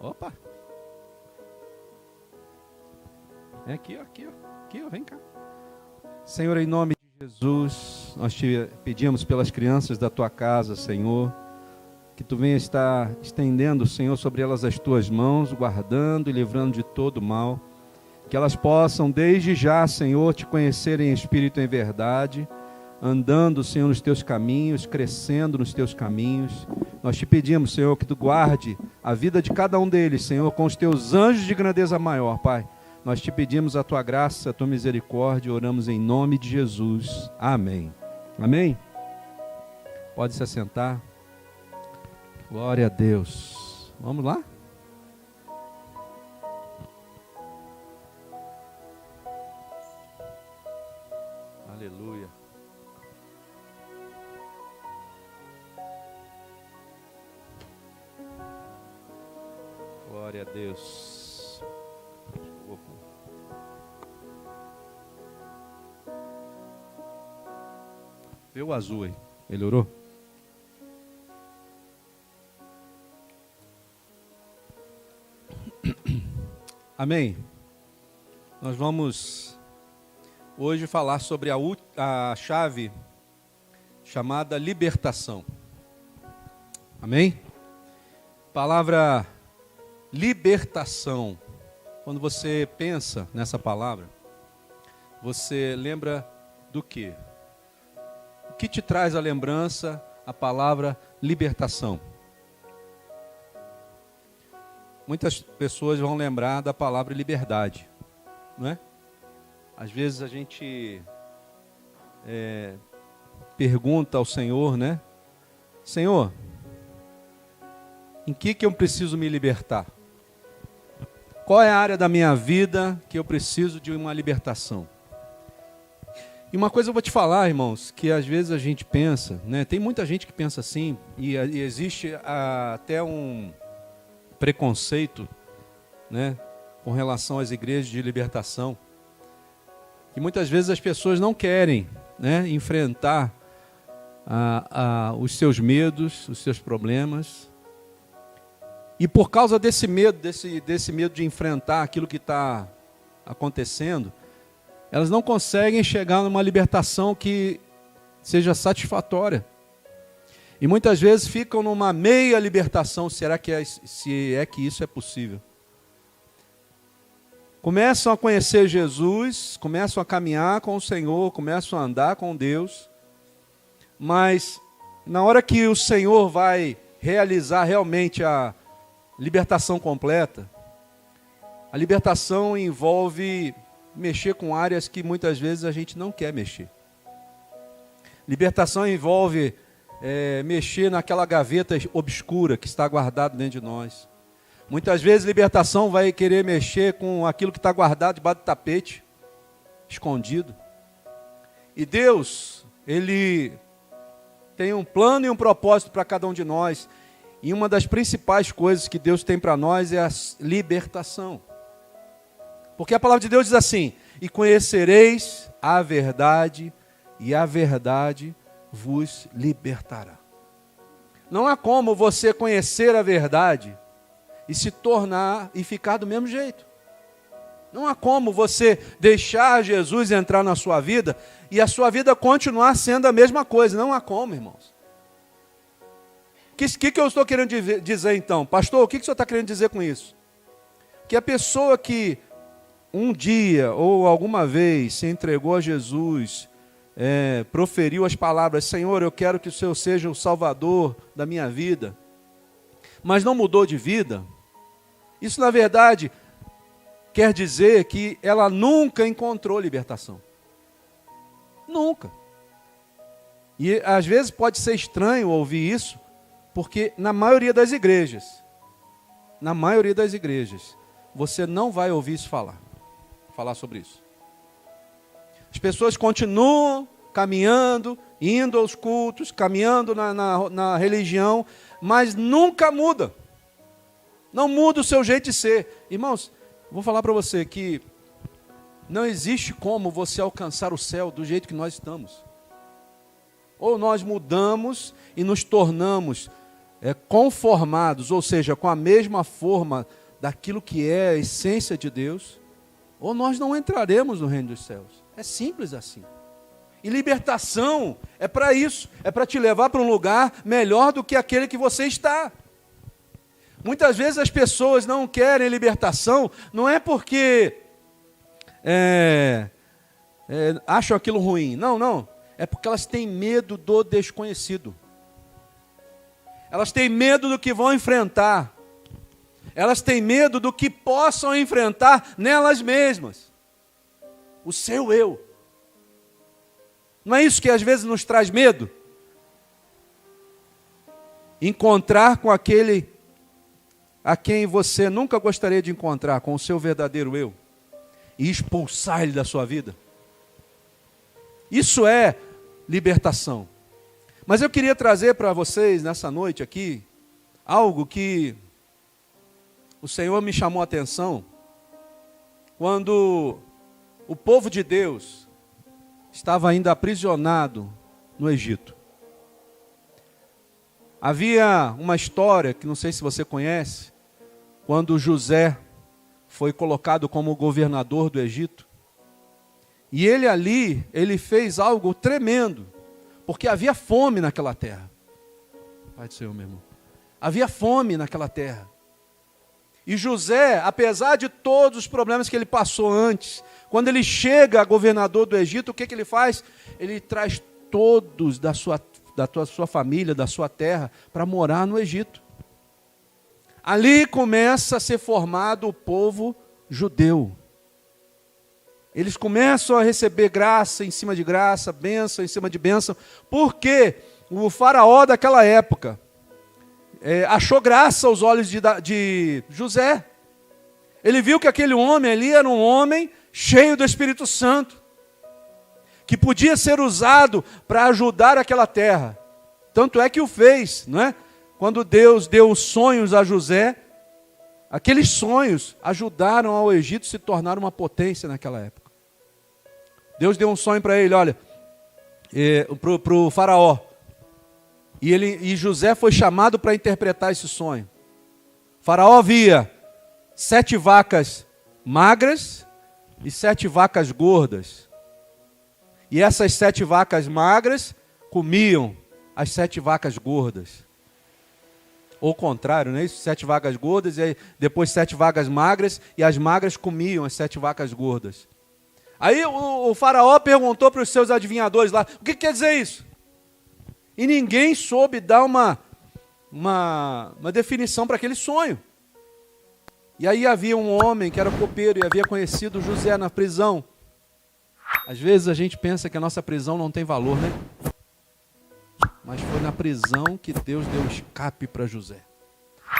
Opa! É aqui, ó, aqui, ó. Aqui, ó, vem cá. Senhor, em nome de Jesus, nós te pedimos pelas crianças da tua casa, Senhor, que tu venha estar estendendo, Senhor, sobre elas as tuas mãos, guardando e livrando de todo mal, que elas possam desde já, Senhor, te conhecerem em espírito e em verdade, andando, Senhor, nos teus caminhos, crescendo nos teus caminhos. Nós te pedimos, Senhor, que tu guarde a vida de cada um deles, Senhor, com os teus anjos de grandeza maior, Pai. Nós te pedimos a tua graça, a tua misericórdia, oramos em nome de Jesus. Amém. Amém? Pode se assentar. Glória a Deus. Vamos lá? Aleluia. Glória a Deus. Vê o azul aí. Melhorou? Amém. Nós vamos hoje falar sobre a chave chamada libertação. Amém? Palavra libertação. Quando você pensa nessa palavra, você lembra do quê? O que te traz a lembrança a palavra libertação? Muitas pessoas vão lembrar da palavra liberdade, não é? Às vezes a gente pergunta ao Senhor, né? Senhor, em que eu preciso me libertar? Qual é a área da minha vida que eu preciso de uma libertação? E uma coisa eu vou te falar, irmãos, que às vezes a gente pensa, né? Tem muita gente que pensa assim, e existe até um preconceito, né, com relação às igrejas de libertação, que muitas vezes as pessoas não querem, né, enfrentar os seus medos, os seus problemas, e por causa desse medo, desse medo de enfrentar aquilo que está acontecendo, elas não conseguem chegar numa libertação que seja satisfatória. E muitas vezes ficam numa meia libertação, se é que isso é possível. Começam a conhecer Jesus, começam a caminhar com o Senhor, começam a andar com Deus, mas na hora que o Senhor vai realizar realmente a libertação completa, a libertação envolve mexer com áreas que muitas vezes a gente não quer mexer. Libertação envolve mexer naquela gaveta obscura que está guardada dentro de nós. Muitas vezes libertação vai querer mexer com aquilo que está guardado debaixo do tapete, escondido. E Deus, Ele tem um plano e um propósito para cada um de nós. E uma das principais coisas que Deus tem para nós é a libertação. Porque a palavra de Deus diz assim: e conhecereis a verdade, e a verdade vos libertará. Não há como você conhecer a verdade e se tornar e ficar do mesmo jeito. Não há como você deixar Jesus entrar na sua vida e a sua vida continuar sendo a mesma coisa. Não há como, irmãos. O que eu estou querendo dizer então? Pastor, o que o senhor está querendo dizer com isso? Que a pessoa que um dia ou alguma vez se entregou a Jesus, proferiu as palavras: Senhor, eu quero que o Senhor seja o Salvador da minha vida, mas não mudou de vida, isso na verdade quer dizer que ela nunca encontrou libertação. Nunca. E às vezes pode ser estranho ouvir isso, porque na maioria das igrejas, você não vai ouvir isso falar sobre isso. As pessoas continuam caminhando, indo aos cultos, caminhando na religião, mas nunca muda. Não muda o seu jeito de ser. Irmãos, vou falar para você que não existe como você alcançar o céu do jeito que nós estamos. Ou nós mudamos e nos tornamos conformados, ou seja, com a mesma forma daquilo que é a essência de Deus, ou nós não entraremos no reino dos céus. É simples assim. E libertação é para isso, é para te levar para um lugar melhor do que aquele que você está. Muitas vezes as pessoas não querem libertação, não é porque acham aquilo ruim. Não. É porque elas têm medo do desconhecido. Elas têm medo do que vão enfrentar. Elas têm medo do que possam enfrentar nelas mesmas. O seu eu. Não é isso que às vezes nos traz medo? Encontrar com aquele a quem você nunca gostaria de encontrar, com o seu verdadeiro eu, e expulsar ele da sua vida. Isso é libertação. Mas eu queria trazer para vocês nessa noite aqui algo que o Senhor me chamou a atenção quando o povo de Deus estava ainda aprisionado no Egito. Havia uma história que não sei se você conhece, quando José foi colocado como governador do Egito. E ele fez algo tremendo, porque havia fome naquela terra. Pai do Senhor, meu irmão. Havia fome naquela terra. E José, apesar de todos os problemas que ele passou antes, quando ele chega a governador do Egito, o que ele faz? Ele traz todos da sua família, da sua terra, para morar no Egito. Ali começa a ser formado o povo judeu. Eles começam a receber graça em cima de graça, bênção em cima de bênção, porque o faraó daquela época achou graça aos olhos de José. Ele viu que aquele homem ali era um homem cheio do Espírito Santo, que podia ser usado para ajudar aquela terra. Tanto é que o fez, não é? Quando Deus deu os sonhos a José, aqueles sonhos ajudaram ao Egito a se tornar uma potência naquela época. Deus deu um sonho para ele, olha, para o faraó. E José foi chamado para interpretar esse sonho. O faraó via 7 vacas magras e 7 vacas gordas. E essas 7 vacas magras comiam as 7 vacas gordas. Ou o contrário, não é isso? 7 vacas gordas e aí depois 7 vacas magras, e as magras comiam as 7 vacas gordas. Aí o faraó perguntou para os seus adivinhadores lá, o que quer dizer isso? E ninguém soube dar uma definição para aquele sonho. E aí havia um homem que era copeiro e havia conhecido José na prisão. Às vezes a gente pensa que a nossa prisão não tem valor, né? Mas foi na prisão que Deus deu escape para José.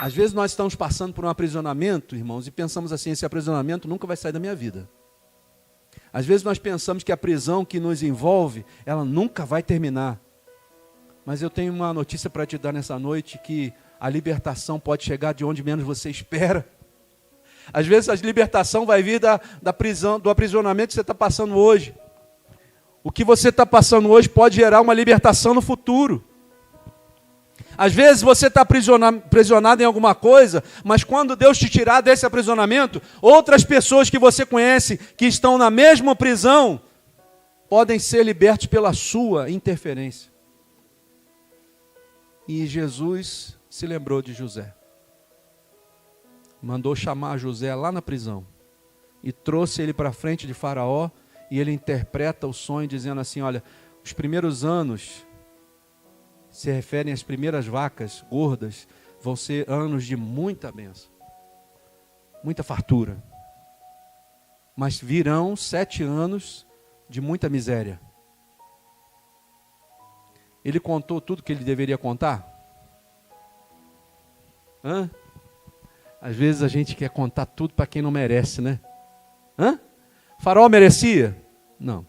Às vezes nós estamos passando por um aprisionamento, irmãos, e pensamos assim, esse aprisionamento nunca vai sair da minha vida. Às vezes nós pensamos que a prisão que nos envolve, ela nunca vai terminar. Mas eu tenho uma notícia para te dar nessa noite, que a libertação pode chegar de onde menos você espera. Às vezes a libertação vai vir da prisão, do aprisionamento que você está passando hoje. O que você está passando hoje pode gerar uma libertação no futuro. Às vezes você está aprisionado em alguma coisa, mas quando Deus te tirar desse aprisionamento, outras pessoas que você conhece, que estão na mesma prisão, podem ser libertos pela sua interferência. E Jesus se lembrou de José. Mandou chamar José lá na prisão. E trouxe ele para frente de Faraó. E ele interpreta o sonho dizendo assim, olha, os primeiros anos se referem às primeiras vacas gordas, vão ser anos de muita bênção. Muita fartura. Mas virão 7 anos de muita miséria. Ele contou tudo que ele deveria contar? Às vezes a gente quer contar tudo para quem não merece, né? Faraó merecia? Não.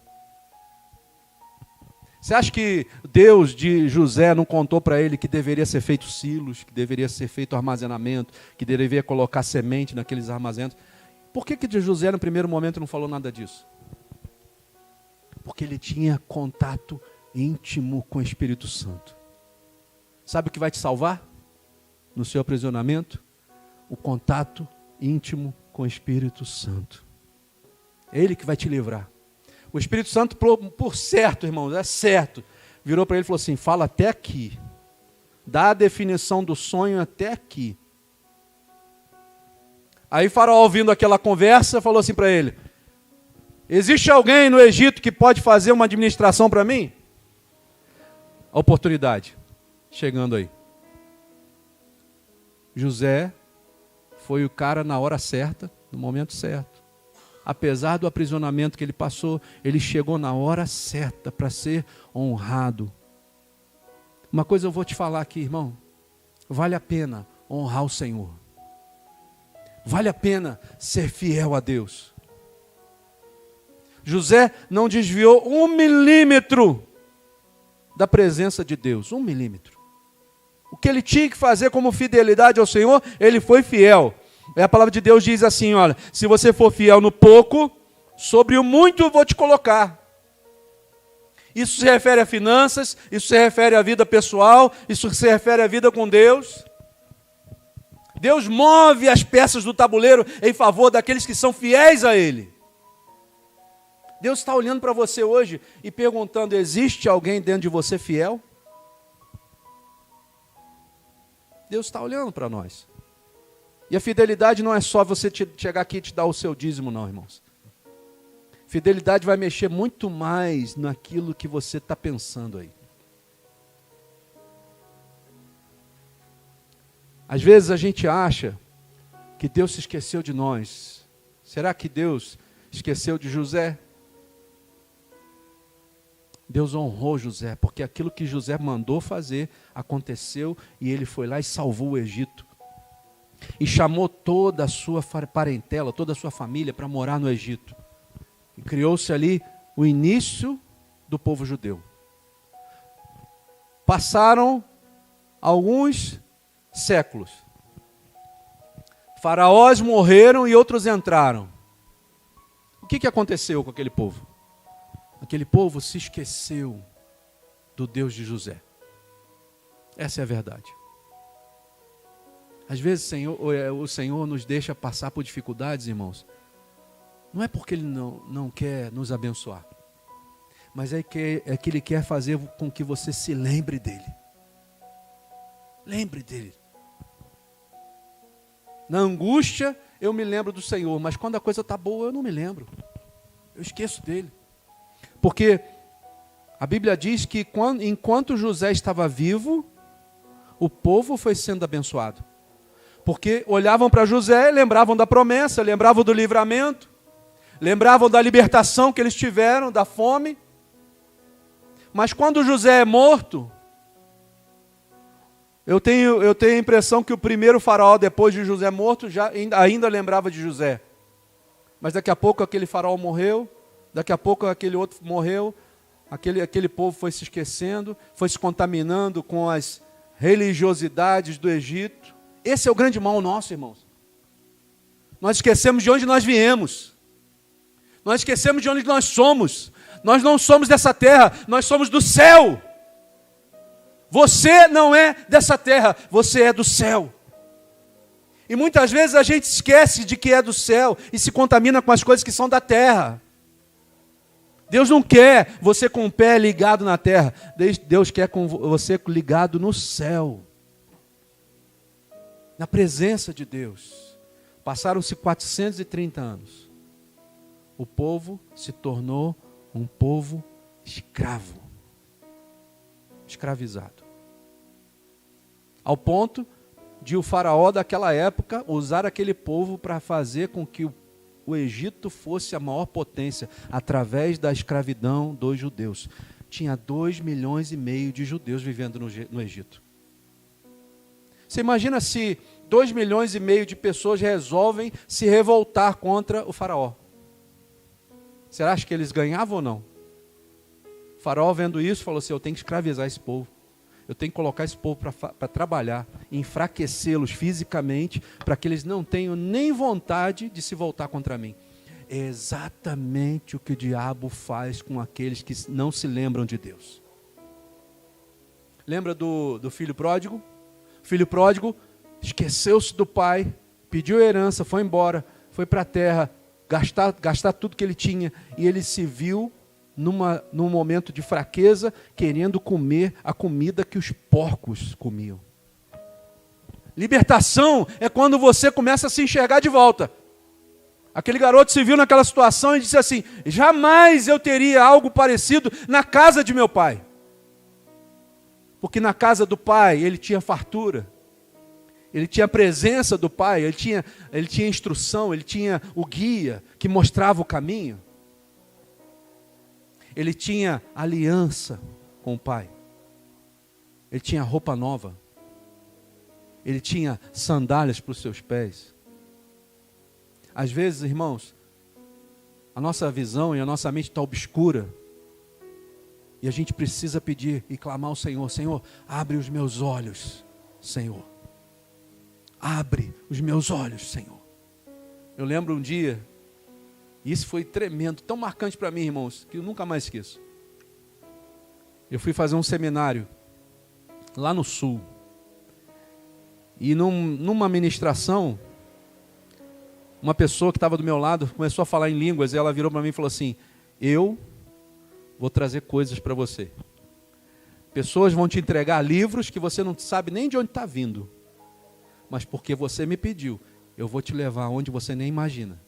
Você acha que Deus de José não contou para ele que deveria ser feito silos, que deveria ser feito armazenamento, que deveria colocar semente naqueles armazenos? Por que de José no primeiro momento não falou nada disso? Porque ele tinha contato íntimo com o Espírito Santo. Sabe o que vai te salvar? no seu aprisionamento? O contato íntimo com o Espírito Santo. É Ele que vai te livrar. O Espírito Santo, por certo, irmãos, é certo, virou para ele e falou assim, fala até aqui. Dá a definição do sonho até aqui. Aí Faraó, ouvindo aquela conversa, falou assim para ele, existe alguém no Egito que pode fazer uma administração para mim? A oportunidade, chegando aí. José foi o cara na hora certa, no momento certo. Apesar do aprisionamento que ele passou, ele chegou na hora certa para ser honrado. Uma coisa eu vou te falar aqui, irmão. Vale a pena honrar o Senhor. Vale a pena ser fiel a Deus. José não desviou 1 milímetro da presença de Deus. 1 milímetro. O que ele tinha que fazer como fidelidade ao Senhor, ele foi fiel. A palavra de Deus diz assim, olha, se você for fiel no pouco, sobre o muito eu vou te colocar. Isso se refere a finanças, isso se refere à vida pessoal, isso se refere à vida com Deus. Deus move as peças do tabuleiro em favor daqueles que são fiéis a Ele. Deus está olhando para você hoje e perguntando, existe alguém dentro de você fiel? Deus está olhando para nós. E a fidelidade não é só você chegar aqui e te dar o seu dízimo, não, irmãos. Fidelidade vai mexer muito mais naquilo que você está pensando aí. Às vezes a gente acha que Deus se esqueceu de nós. Será que Deus esqueceu de José? Deus honrou José, porque aquilo que José mandou fazer aconteceu e ele foi lá e salvou o Egito. E chamou toda a sua parentela, toda a sua família para morar no Egito. E criou-se ali o início do povo judeu. Passaram alguns séculos. Faraós morreram e outros entraram. O que aconteceu com aquele povo? Aquele povo se esqueceu do Deus de José. Essa é a verdade. Às vezes o Senhor nos deixa passar por dificuldades, irmãos. Não é porque Ele não quer nos abençoar, mas é que Ele quer fazer com que você se lembre dEle. Lembre dEle. Na angústia eu me lembro do Senhor, mas quando a coisa está boa eu não me lembro. Eu esqueço dEle. Porque a Bíblia diz que enquanto José estava vivo, o povo foi sendo abençoado. Porque olhavam para José, lembravam da promessa, lembravam do livramento, lembravam da libertação que eles tiveram, da fome. Mas quando José é morto, eu tenho a impressão que o primeiro faraó, depois de José morto, ainda lembrava de José. Mas daqui a pouco aquele faraó morreu, daqui a pouco aquele outro morreu, aquele povo foi se esquecendo, foi se contaminando com as religiosidades do Egito. Esse é o grande mal nosso, irmãos. Nós esquecemos de onde nós viemos. Nós esquecemos de onde nós somos. Nós não somos dessa terra, nós somos do céu. Você não é dessa terra, você é do céu. E muitas vezes a gente esquece de que é do céu e se contamina com as coisas que são da terra. Deus não quer você com o pé ligado na terra. Deus quer com você ligado no céu. Na presença de Deus. Passaram-se 430 anos. O povo se tornou um povo escravo. Escravizado. Ao ponto de o faraó daquela época usar aquele povo para fazer com que o Egito fosse a maior potência através da escravidão dos judeus. Tinha 2,5 milhões de judeus vivendo no Egito. Você imagina se 2,5 milhões de pessoas resolvem se revoltar contra o faraó. Você acha que eles ganhavam ou não? O faraó, vendo isso, falou assim, eu tenho que escravizar esse povo. Eu tenho que colocar esse povo para trabalhar, enfraquecê-los fisicamente, para que eles não tenham nem vontade de se voltar contra mim. É exatamente o que o diabo faz com aqueles que não se lembram de Deus. Lembra do filho pródigo? O filho pródigo esqueceu-se do pai, pediu herança, foi embora, foi para a terra, gastar tudo que ele tinha, e ele se viu num momento de fraqueza, querendo comer a comida que os porcos comiam. Libertação é quando você começa a se enxergar de volta. Aquele garoto se viu naquela situação e disse assim: jamais eu teria algo parecido na casa de meu pai. Porque na casa do pai ele tinha fartura, ele tinha a presença do pai, ele tinha instrução, ele tinha o guia que mostrava o caminho. Ele tinha aliança com o pai. Ele tinha roupa nova. Ele tinha sandálias para os seus pés. Às vezes, irmãos, a nossa visão e a nossa mente está obscura. E a gente precisa pedir e clamar ao Senhor: Senhor, abre os meus olhos, Senhor. Abre os meus olhos, Senhor. Eu lembro um dia, e isso foi tremendo, tão marcante para mim, irmãos, que eu nunca mais esqueço. Eu fui fazer um seminário lá no sul. E numa ministração, uma pessoa que estava do meu lado começou a falar em línguas, e ela virou para mim e falou assim: eu vou trazer coisas para você. Pessoas vão te entregar livros que você não sabe nem de onde está vindo. Mas porque você me pediu, eu vou te levar onde você nem imagina.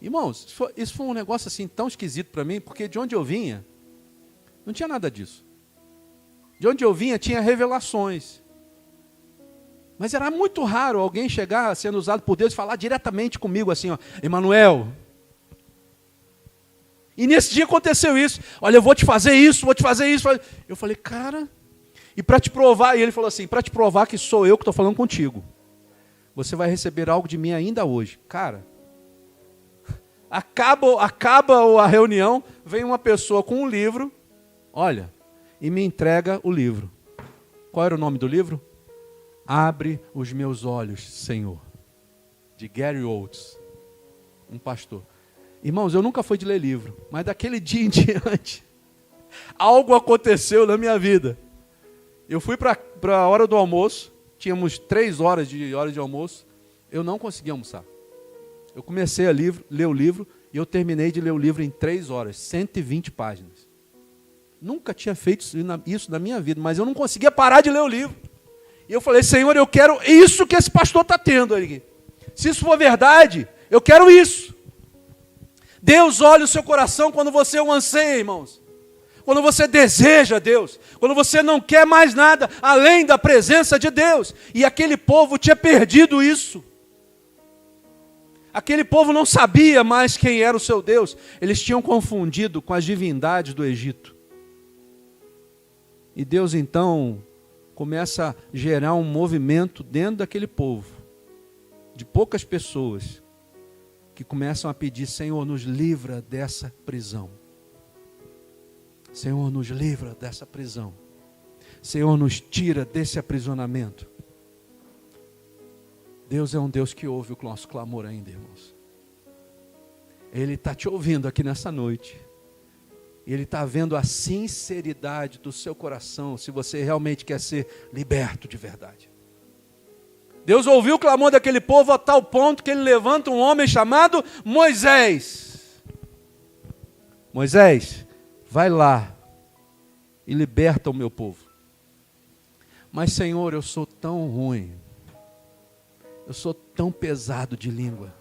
Irmãos, isso foi um negócio assim tão esquisito para mim, porque de onde eu vinha, não tinha nada disso. De onde eu vinha tinha revelações. Mas era muito raro alguém chegar sendo usado por Deus e falar diretamente comigo assim, ó: Emanuel. E nesse dia aconteceu isso. Olha, eu vou te fazer isso, vou te fazer isso. Eu falei, cara, e para te provar, e ele falou assim: para te provar que sou eu que estou falando contigo, você vai receber algo de mim ainda hoje. Cara, acaba a reunião, vem uma pessoa com um livro, olha, e me entrega o livro. Qual era o nome do livro? Abre os meus olhos, Senhor, de Gary Oates, um pastor. Irmãos, eu nunca fui de ler livro, mas daquele dia em diante, algo aconteceu na minha vida. Eu fui para a hora do almoço, tínhamos 3 horas de almoço, eu não conseguia almoçar. Eu comecei a ler o livro e eu terminei de ler o livro em 3 horas, 120 páginas. Nunca tinha feito isso na minha vida, mas eu não conseguia parar de ler o livro. E eu falei: Senhor, eu quero isso que esse pastor está tendo aqui. Se isso for verdade, eu quero isso. Deus olha o seu coração quando você o anseia, irmãos. Quando você deseja Deus. Quando você não quer mais nada além da presença de Deus. E aquele povo tinha perdido isso. Aquele povo não sabia mais quem era o seu Deus. Eles tinham confundido com as divindades do Egito. E Deus então começa a gerar um movimento dentro daquele povo, de poucas pessoas, que começam a pedir: Senhor, nos livra dessa prisão. Senhor, nos livra dessa prisão. Senhor, nos tira desse aprisionamento. Deus é um Deus que ouve o nosso clamor ainda, irmãos. Ele está te ouvindo aqui nessa noite. Ele está vendo a sinceridade do seu coração, se você realmente quer ser liberto de verdade. Deus ouviu o clamor daquele povo a tal ponto que ele levanta um homem chamado Moisés. Moisés, vai lá e liberta o meu povo. Mas, Senhor, eu sou tão ruim. Eu sou tão pesado de língua.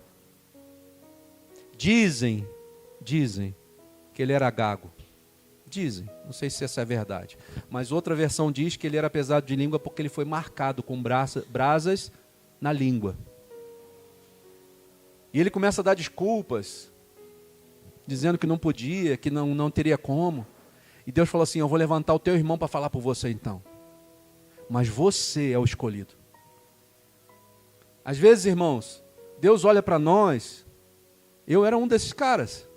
Dizem que ele era gago. Dizem, não sei se essa é verdade. Mas outra versão diz que ele era pesado de língua porque ele foi marcado com brasas na língua. E ele começa a dar desculpas, dizendo que não podia, que não teria como. E Deus falou assim: eu vou levantar o teu irmão para falar por você então. Mas você é o escolhido. Às vezes, irmãos, Deus olha para nós. Eu era um desses caras.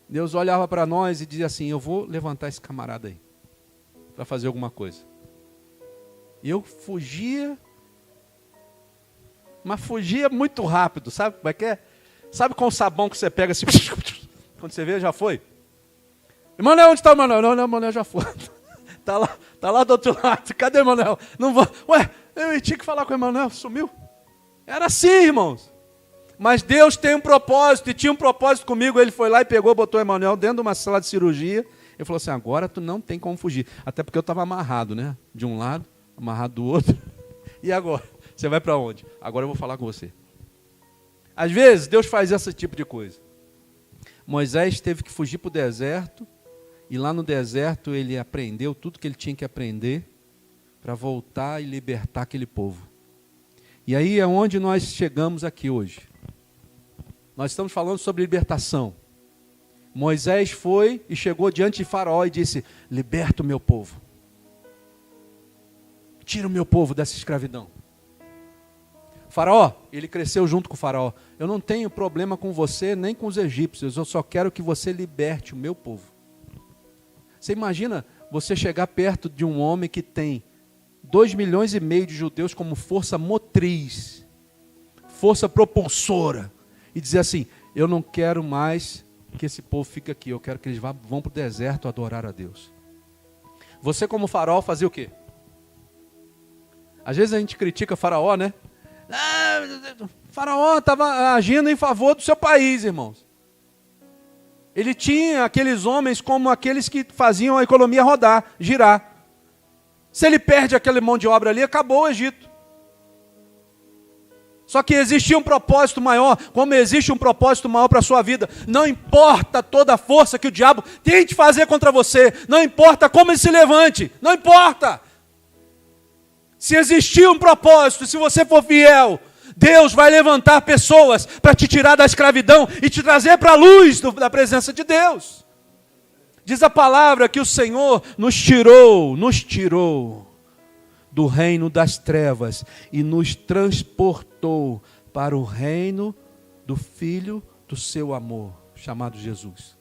Deus olhava para nós e dizia assim: eu vou levantar esse camarada aí para fazer alguma coisa. E eu fugia, mas fugia muito rápido, sabe como é que é? Sabe com o sabão que você pega assim, quando você vê, já foi? Emanuel, onde está o Emanuel? Não, Emanuel já foi. Está lá do outro lado. Cadê o Emanuel? Não vou. Ué, Eu tinha que falar com o Emanuel, sumiu. Era assim, irmãos. Mas Deus tem um propósito, e tinha um propósito comigo. Ele foi lá e pegou, botou o Emanuel dentro de uma sala de cirurgia. Ele falou assim, agora tu não tem como fugir. Até porque eu estava amarrado, né? De um lado, amarrado do outro. E agora? Você vai para onde? Agora eu vou falar com você. Às vezes, Deus faz esse tipo de coisa. Moisés teve que fugir para o deserto. E lá no deserto ele aprendeu tudo que ele tinha que aprender para voltar e libertar aquele povo. E aí é onde nós chegamos aqui hoje. Nós estamos falando sobre libertação. Moisés foi e chegou diante de Faraó e disse, liberta o meu povo. Tira o meu povo dessa escravidão. Faraó, ele cresceu junto com o Faraó. Eu não tenho problema com você nem com os egípcios, eu só quero que você liberte o meu povo. Você imagina você chegar perto de um homem que tem 2,5 milhões de judeus como força motriz, força propulsora, e dizer assim, eu não quero mais que esse povo fique aqui, eu quero que eles vão para o deserto adorar a Deus. Você como Faraó fazia o quê? Às vezes a gente critica Faraó, né? Faraó estava agindo em favor do seu país, irmãos. Ele tinha aqueles homens como aqueles que faziam a economia rodar, girar. Se ele perde aquele mão de obra ali, acabou o Egito. Só que existia um propósito maior, como existe um propósito maior para a sua vida. Não importa toda a força que o diabo tente fazer contra você, não importa como ele se levante, não importa. Se existir um propósito, se você for fiel, Deus vai levantar pessoas para te tirar da escravidão e te trazer para a luz da presença de Deus. Diz a palavra que o Senhor nos tirou do reino das trevas e nos transportou para o reino do Filho do seu amor, chamado Jesus.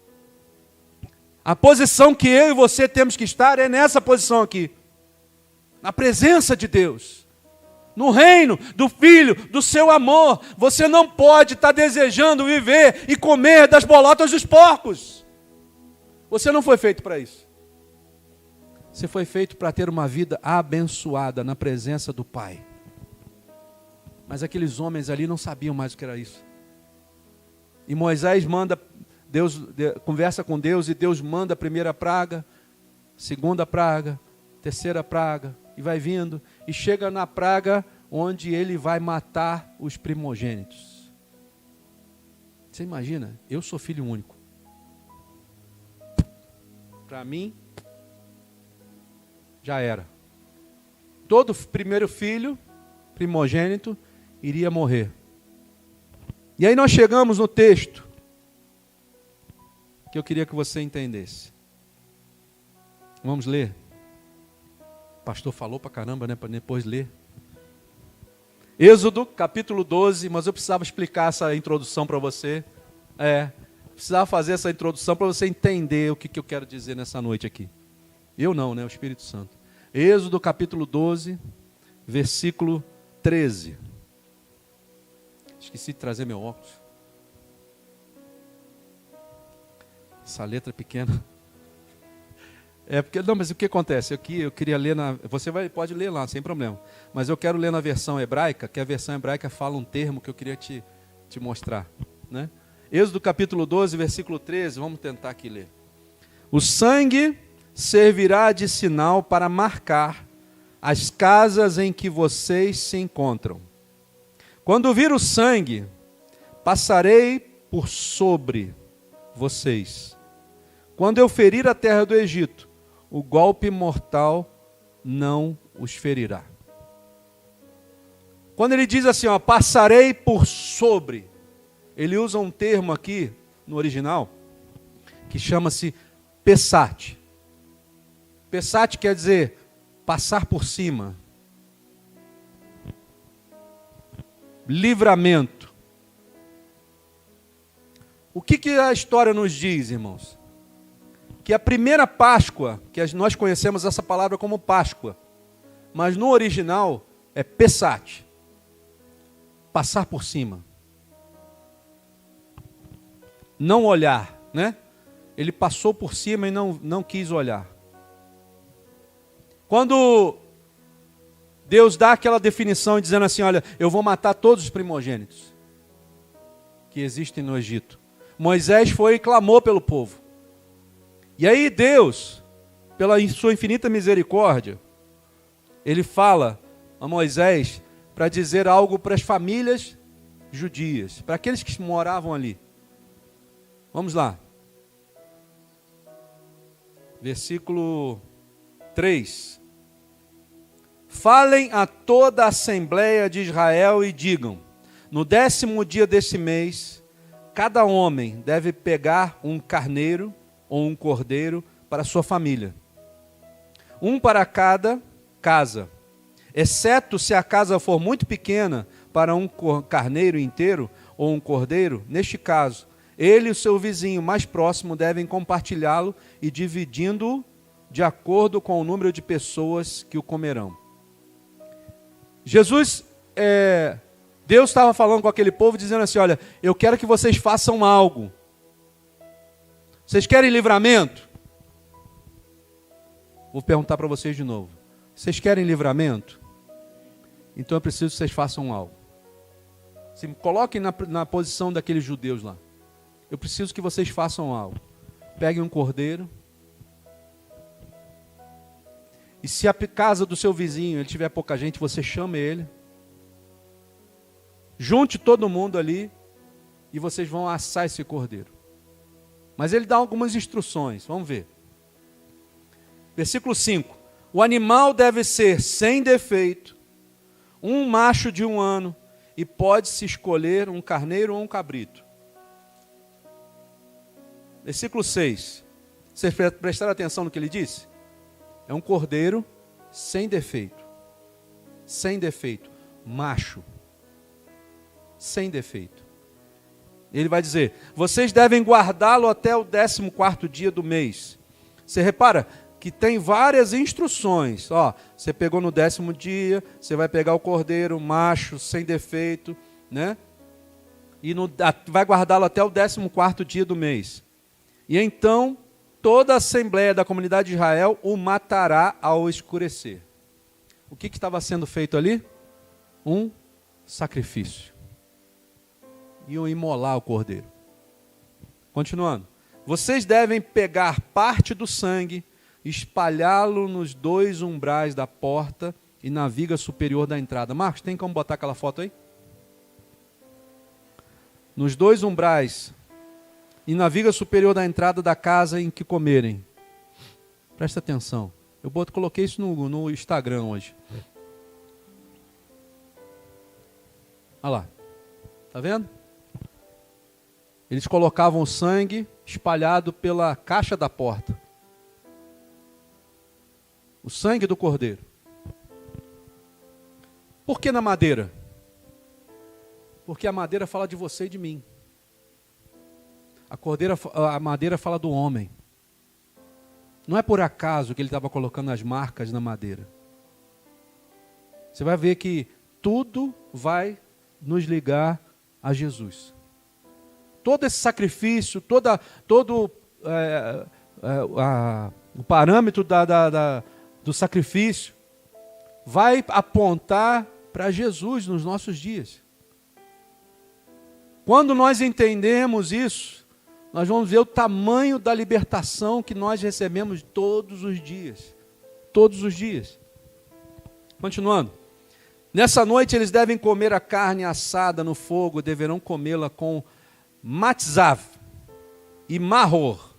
A posição que eu e você temos que estar é nessa posição aqui, na presença de Deus, no reino do Filho do seu amor. Você não pode estar desejando viver e comer das bolotas dos porcos. Você não foi feito para isso. Você foi feito para ter uma vida abençoada na presença do Pai. Mas aqueles homens ali não sabiam mais o que era isso. E Moisés conversa com Deus, e Deus manda a primeira praga, segunda praga, terceira praga, e vai vindo, e chega na praga onde ele vai matar os primogênitos. Você imagina? Eu sou filho único. Para mim, já era. Todo primeiro filho, primogênito, iria morrer. E aí nós chegamos no texto que eu queria que você entendesse. Vamos ler. O pastor falou pra caramba, né? Para depois ler. Êxodo, capítulo 12, mas eu precisava explicar essa introdução para você. Precisava fazer essa introdução para você entender o que eu quero dizer nessa noite aqui. Eu não, né? O Espírito Santo. Êxodo capítulo 12, versículo 13. Esqueci de trazer meu óculos. Essa letra pequena. Mas o que acontece? Aqui eu queria ler você pode ler lá, sem problema. Mas eu quero ler na versão hebraica, que a versão hebraica fala um termo que eu queria te mostrar, né? Êxodo capítulo 12, versículo 13, vamos tentar aqui ler. O sangue servirá de sinal para marcar as casas em que vocês se encontram. Quando vir o sangue, passarei por sobre vocês. Quando eu ferir a terra do Egito, o golpe mortal não os ferirá. Quando ele diz assim, passarei por sobre, ele usa um termo aqui, no original, que chama-se Pessat. Pessat quer dizer passar por cima, livramento. O que a história nos diz, irmãos? Que a primeira Páscoa, que nós conhecemos essa palavra como Páscoa, mas no original é Pessat, passar por cima. Não olhar, né? Ele passou por cima e não quis olhar. Quando Deus dá aquela definição dizendo assim, olha, eu vou matar todos os primogênitos que existem no Egito. Moisés foi e clamou pelo povo. E aí Deus, pela sua infinita misericórdia, ele fala a Moisés para dizer algo para as famílias judias, para aqueles que moravam ali. Vamos lá. Versículo 3. Falem a toda a assembleia de Israel e digam, no 10º dia desse mês, cada homem deve pegar um carneiro ou um cordeiro para a sua família. Um para cada casa, exceto se a casa for muito pequena para um carneiro inteiro ou um cordeiro. Neste caso, ele e o seu vizinho mais próximo devem compartilhá-lo e dividindo-o de acordo com o número de pessoas que o comerão. Deus estava falando com aquele povo dizendo assim, olha, eu quero que vocês façam algo. Vocês querem livramento? Vou perguntar para vocês de novo. Vocês querem livramento? Então eu preciso que vocês façam algo. Se me coloquem na posição daqueles judeus lá. Eu preciso que vocês façam algo. Peguem um cordeiro. E se a casa do seu vizinho ele tiver pouca gente, você chama ele. Junte todo mundo ali e vocês vão assar esse cordeiro. Mas ele dá algumas instruções, vamos ver. Versículo 5. O animal deve ser sem defeito, um macho de 1 ano, e pode-se escolher um carneiro ou um cabrito. Versículo 6. Vocês prestaram atenção no que ele disse? É um cordeiro sem defeito. Sem defeito. Macho. Sem defeito. Ele vai dizer, vocês devem guardá-lo até o 14º dia do mês. Você repara que tem várias instruções. Ó, você pegou no 10º dia, você vai pegar o cordeiro, macho, sem defeito, né? E vai guardá-lo até o 14º dia do mês. E então, toda a assembleia da comunidade de Israel o matará ao escurecer. O que estava sendo feito ali? Um sacrifício. Iam imolar o cordeiro. Continuando. Vocês devem pegar parte do sangue, espalhá-lo nos 2 umbrais da porta e na viga superior da entrada. Marcos, tem como botar aquela foto aí? Nos 2 umbrais e na viga superior da entrada da casa em que comerem. Presta atenção. Eu coloquei isso no Instagram hoje. Olha lá. Está vendo? Eles colocavam o sangue espalhado pela caixa da porta. O sangue do cordeiro. Por que na madeira? Porque a madeira fala de você e de mim. A madeira fala do homem. Não é por acaso que ele estava colocando as marcas na madeira. Você vai ver que tudo vai nos ligar a Jesus. Todo esse sacrifício, todo o parâmetro do sacrifício vai apontar para Jesus nos nossos dias. Quando nós entendemos isso, nós vamos ver o tamanho da libertação que nós recebemos todos os dias. Todos os dias. Continuando. Nessa noite eles devem comer a carne assada no fogo, deverão comê-la com matzav e maror.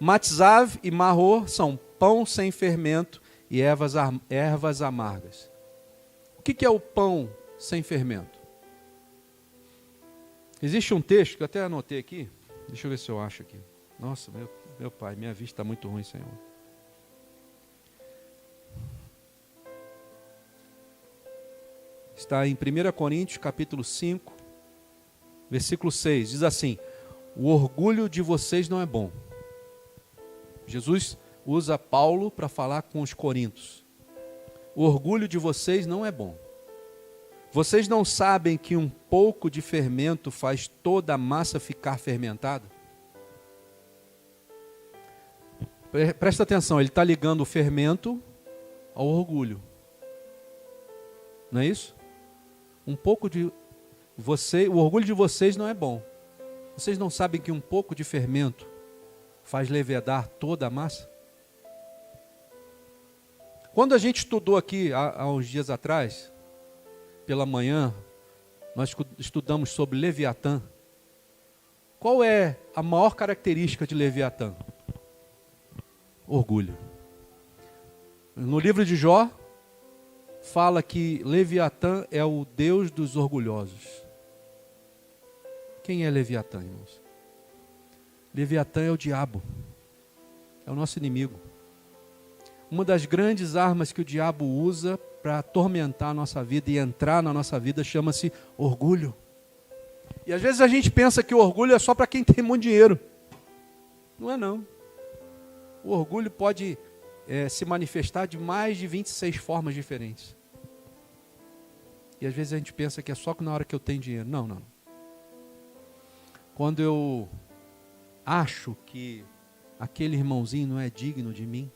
Matzav e maror são pão sem fermento e ervas amargas. O que é o pão sem fermento? Existe um texto que eu até anotei aqui. Deixa eu ver se eu acho aqui. Nossa, meu pai, minha vista está muito ruim, Senhor. Está em 1 Coríntios, capítulo 5, versículo 6. Diz assim: o orgulho de vocês não é bom. Jesus usa Paulo para falar com os coríntios. O orgulho de vocês não é bom. Vocês não sabem que um pouco de fermento faz toda a massa ficar fermentada? Presta atenção, ele está ligando o fermento ao orgulho. Não é isso? Um pouco de você, o orgulho de vocês não é bom. Vocês não sabem que um pouco de fermento faz levedar toda a massa? Quando a gente estudou aqui há uns dias atrás, pela manhã, nós estudamos sobre Leviatã. Qual é a maior característica de Leviatã? Orgulho. No livro de Jó, fala que Leviatã é o Deus dos orgulhosos. Quem é Leviatã, irmãos? Leviatã é o diabo. É o nosso inimigo. Uma das grandes armas que o diabo usa para atormentar a nossa vida e entrar na nossa vida chama-se orgulho. E às vezes a gente pensa que o orgulho é só para quem tem muito dinheiro. Não é não. O orgulho pode se manifestar de mais de 26 formas diferentes. E às vezes a gente pensa que é só na hora que eu tenho dinheiro. Não, não. Quando eu acho que aquele irmãozinho não é digno de mim,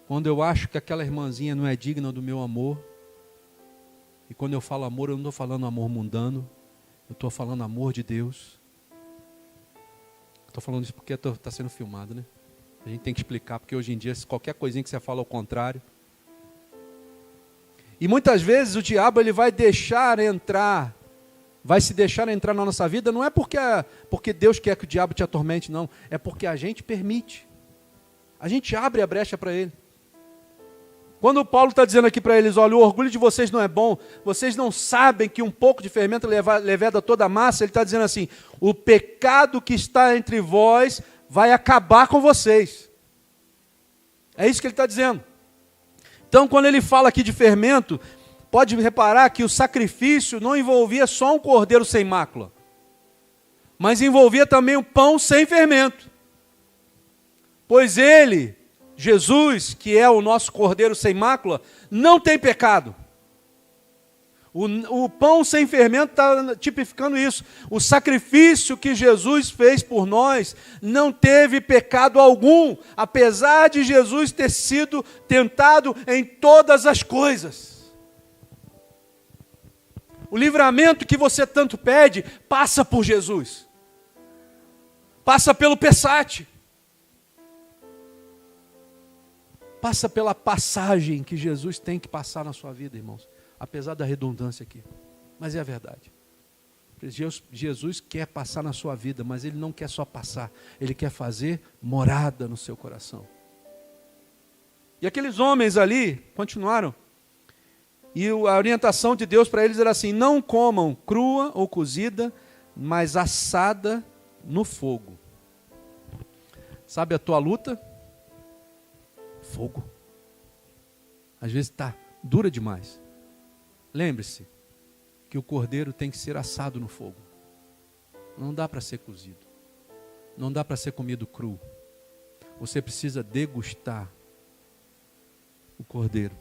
quando eu acho que aquela irmãzinha não é digna do meu amor, e quando eu falo amor, eu não estou falando amor mundano, eu estou falando amor de Deus. Estou falando isso porque está sendo filmado, né? A gente tem que explicar, porque hoje em dia, qualquer coisinha que você fala ao contrário. E muitas vezes o diabo ele vai se deixar entrar na nossa vida, não é porque Deus quer que o diabo te atormente, não. É porque a gente permite. A gente abre a brecha para ele. Quando o Paulo está dizendo aqui para eles, olha, o orgulho de vocês não é bom, vocês não sabem que um pouco de fermento leveda toda a massa, ele está dizendo assim, o pecado que está entre vós vai acabar com vocês. É isso que ele está dizendo. Então, quando ele fala aqui de fermento, pode reparar que o sacrifício não envolvia só um cordeiro sem mácula, mas envolvia também um pão sem fermento. Pois ele, Jesus, que é o nosso cordeiro sem mácula, não tem pecado. O pão sem fermento está tipificando isso. O sacrifício que Jesus fez por nós não teve pecado algum, apesar de Jesus ter sido tentado em todas as coisas. O livramento que você tanto pede passa por Jesus. Passa pelo Pessate. Passa pela passagem que Jesus tem que passar na sua vida, irmãos. Apesar da redundância aqui. Mas é a verdade. Jesus quer passar na sua vida, mas Ele não quer só passar. Ele quer fazer morada no seu coração. E aqueles homens ali continuaram. E a orientação de Deus para eles era assim, não comam crua ou cozida, mas assada no fogo. Sabe a tua luta? Fogo. Às vezes está dura demais. Lembre-se que o cordeiro tem que ser assado no fogo. Não dá para ser cozido. Não dá para ser comido cru. Você precisa degustar o cordeiro.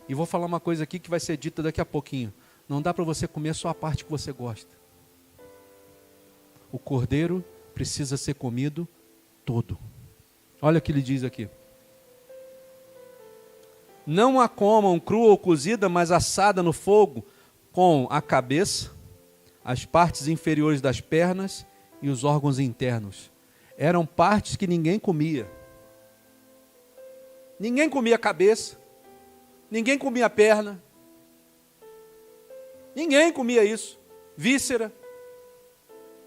E vou falar uma coisa aqui que vai ser dita daqui a pouquinho. Não dá para você comer só a parte que você gosta. O cordeiro precisa ser comido todo. Olha o que ele diz aqui. Não a comam crua ou cozida, mas assada no fogo, com a cabeça, as partes inferiores das pernas e os órgãos internos. Eram partes que ninguém comia. Ninguém comia a cabeça, ninguém comia a perna, ninguém comia isso. Víscera.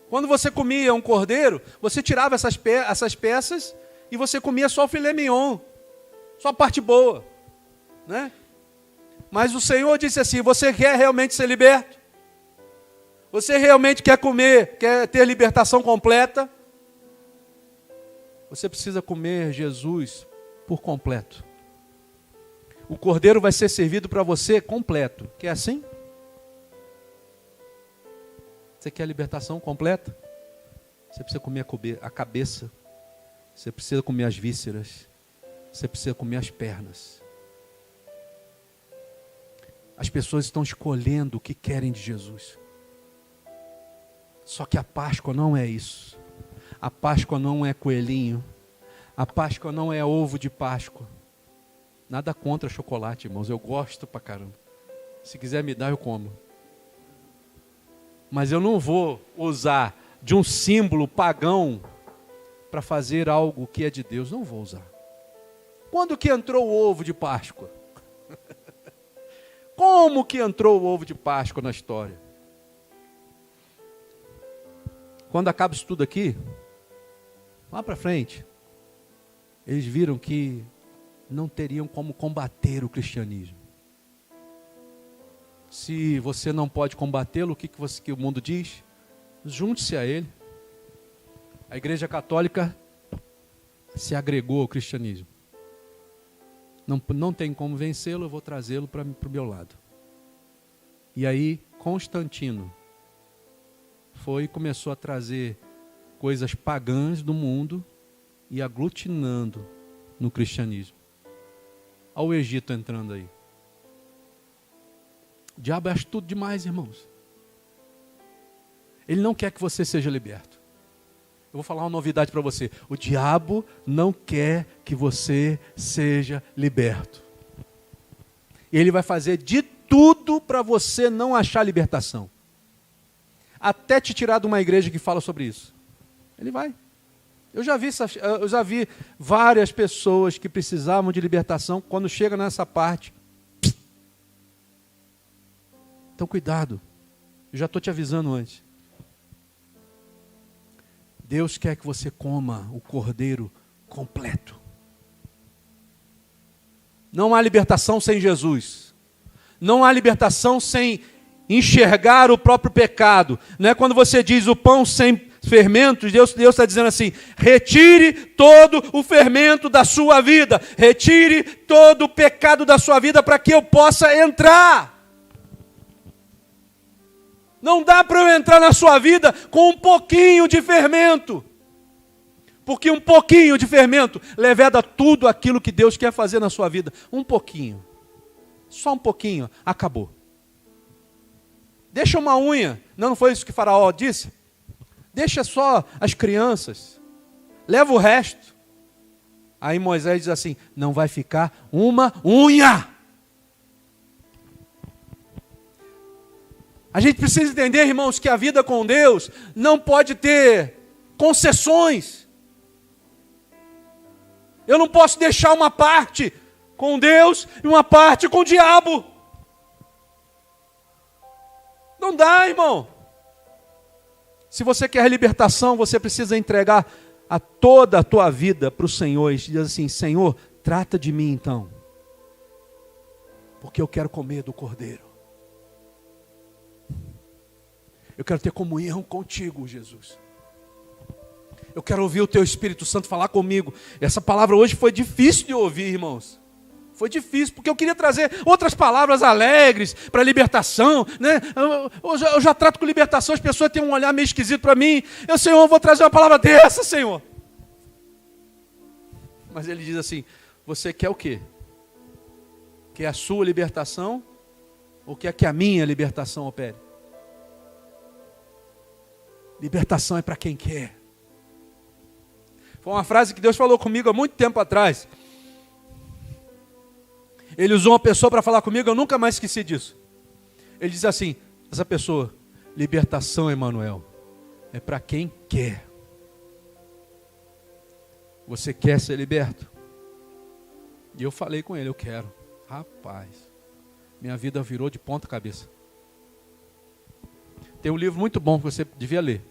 Quando você comia um cordeiro, você tirava essas peças e você comia só o filé mignon, só a parte boa. Né? Mas o Senhor disse assim, você quer realmente ser liberto? Você realmente quer comer, quer ter libertação completa? Você precisa comer Jesus por completo. O cordeiro vai ser servido para você completo. Quer assim? Você quer libertação completa? Você precisa comer a cabeça. Você precisa comer as vísceras. Você precisa comer as pernas. As pessoas estão escolhendo o que querem de Jesus. Só que a Páscoa não é isso. A Páscoa não é coelhinho. A Páscoa não é ovo de Páscoa. Nada contra chocolate, irmãos. Eu gosto pra caramba. Se quiser me dar, eu como. Mas eu não vou usar de um símbolo pagão para fazer algo que é de Deus. Não vou usar. Quando que entrou o ovo de Páscoa? Como que entrou o ovo de Páscoa na história? Quando acaba isso tudo aqui, lá para frente, eles viram que não teriam como combater o cristianismo. Se você não pode combatê-lo, o que o mundo diz? Junte-se a ele. A Igreja Católica se agregou ao cristianismo. Não tem como vencê-lo, eu vou trazê-lo para o meu lado. E aí, Constantino começou a trazer coisas pagãs do mundo e aglutinando no cristianismo. Olha o Egito entrando aí. O diabo é astuto demais, irmãos. Ele não quer que você seja liberto. Eu vou falar uma novidade para você. O diabo não quer que você seja liberto. Ele vai fazer de tudo para você não achar libertação. Até te tirar de uma igreja que fala sobre isso. Ele vai. Eu já vi várias pessoas que precisavam de libertação. Quando chega nessa parte, então cuidado. Eu já estou te avisando antes. Deus quer que você coma o cordeiro completo. Não há libertação sem Jesus. Não há libertação sem enxergar o próprio pecado. Não é quando você diz o pão sem fermentos, Deus está dizendo assim: retire todo o fermento da sua vida. Retire todo o pecado da sua vida para que eu possa entrar. Não dá para eu entrar na sua vida com um pouquinho de fermento. Porque um pouquinho de fermento leveda tudo aquilo que Deus quer fazer na sua vida. Um pouquinho. Só um pouquinho. Acabou. Deixa uma unha. Não foi isso que Faraó disse? Deixa só as crianças. Leva o resto. Aí Moisés diz assim: não vai ficar uma unha. A gente precisa entender, irmãos, que a vida com Deus não pode ter concessões. Eu não posso deixar uma parte com Deus e uma parte com o diabo. Não dá, irmão. Se você quer libertação, você precisa entregar toda a tua vida para o Senhor e dizer assim: Senhor, trata de mim então, porque eu quero comer do cordeiro. Eu quero ter comunhão contigo, Jesus. Eu quero ouvir o teu Espírito Santo falar comigo. Essa palavra hoje foi difícil de ouvir, irmãos. Foi difícil, porque eu queria trazer outras palavras alegres para libertação, né? Eu já trato com libertação, as pessoas têm um olhar meio esquisito para mim. Senhor, eu vou trazer uma palavra dessa, Senhor. Mas ele diz assim: você quer o quê? Quer a sua libertação? Ou quer que a minha libertação opere? Libertação é para quem quer. Foi uma frase que Deus falou comigo há muito tempo atrás. Ele usou uma pessoa para falar comigo, eu nunca mais esqueci disso. Ele diz assim: essa pessoa, libertação, Emanuel, é para quem quer. Você quer ser liberto? E eu falei com ele: eu quero. Rapaz, minha vida virou de ponta cabeça. Tem um livro muito bom que você devia ler.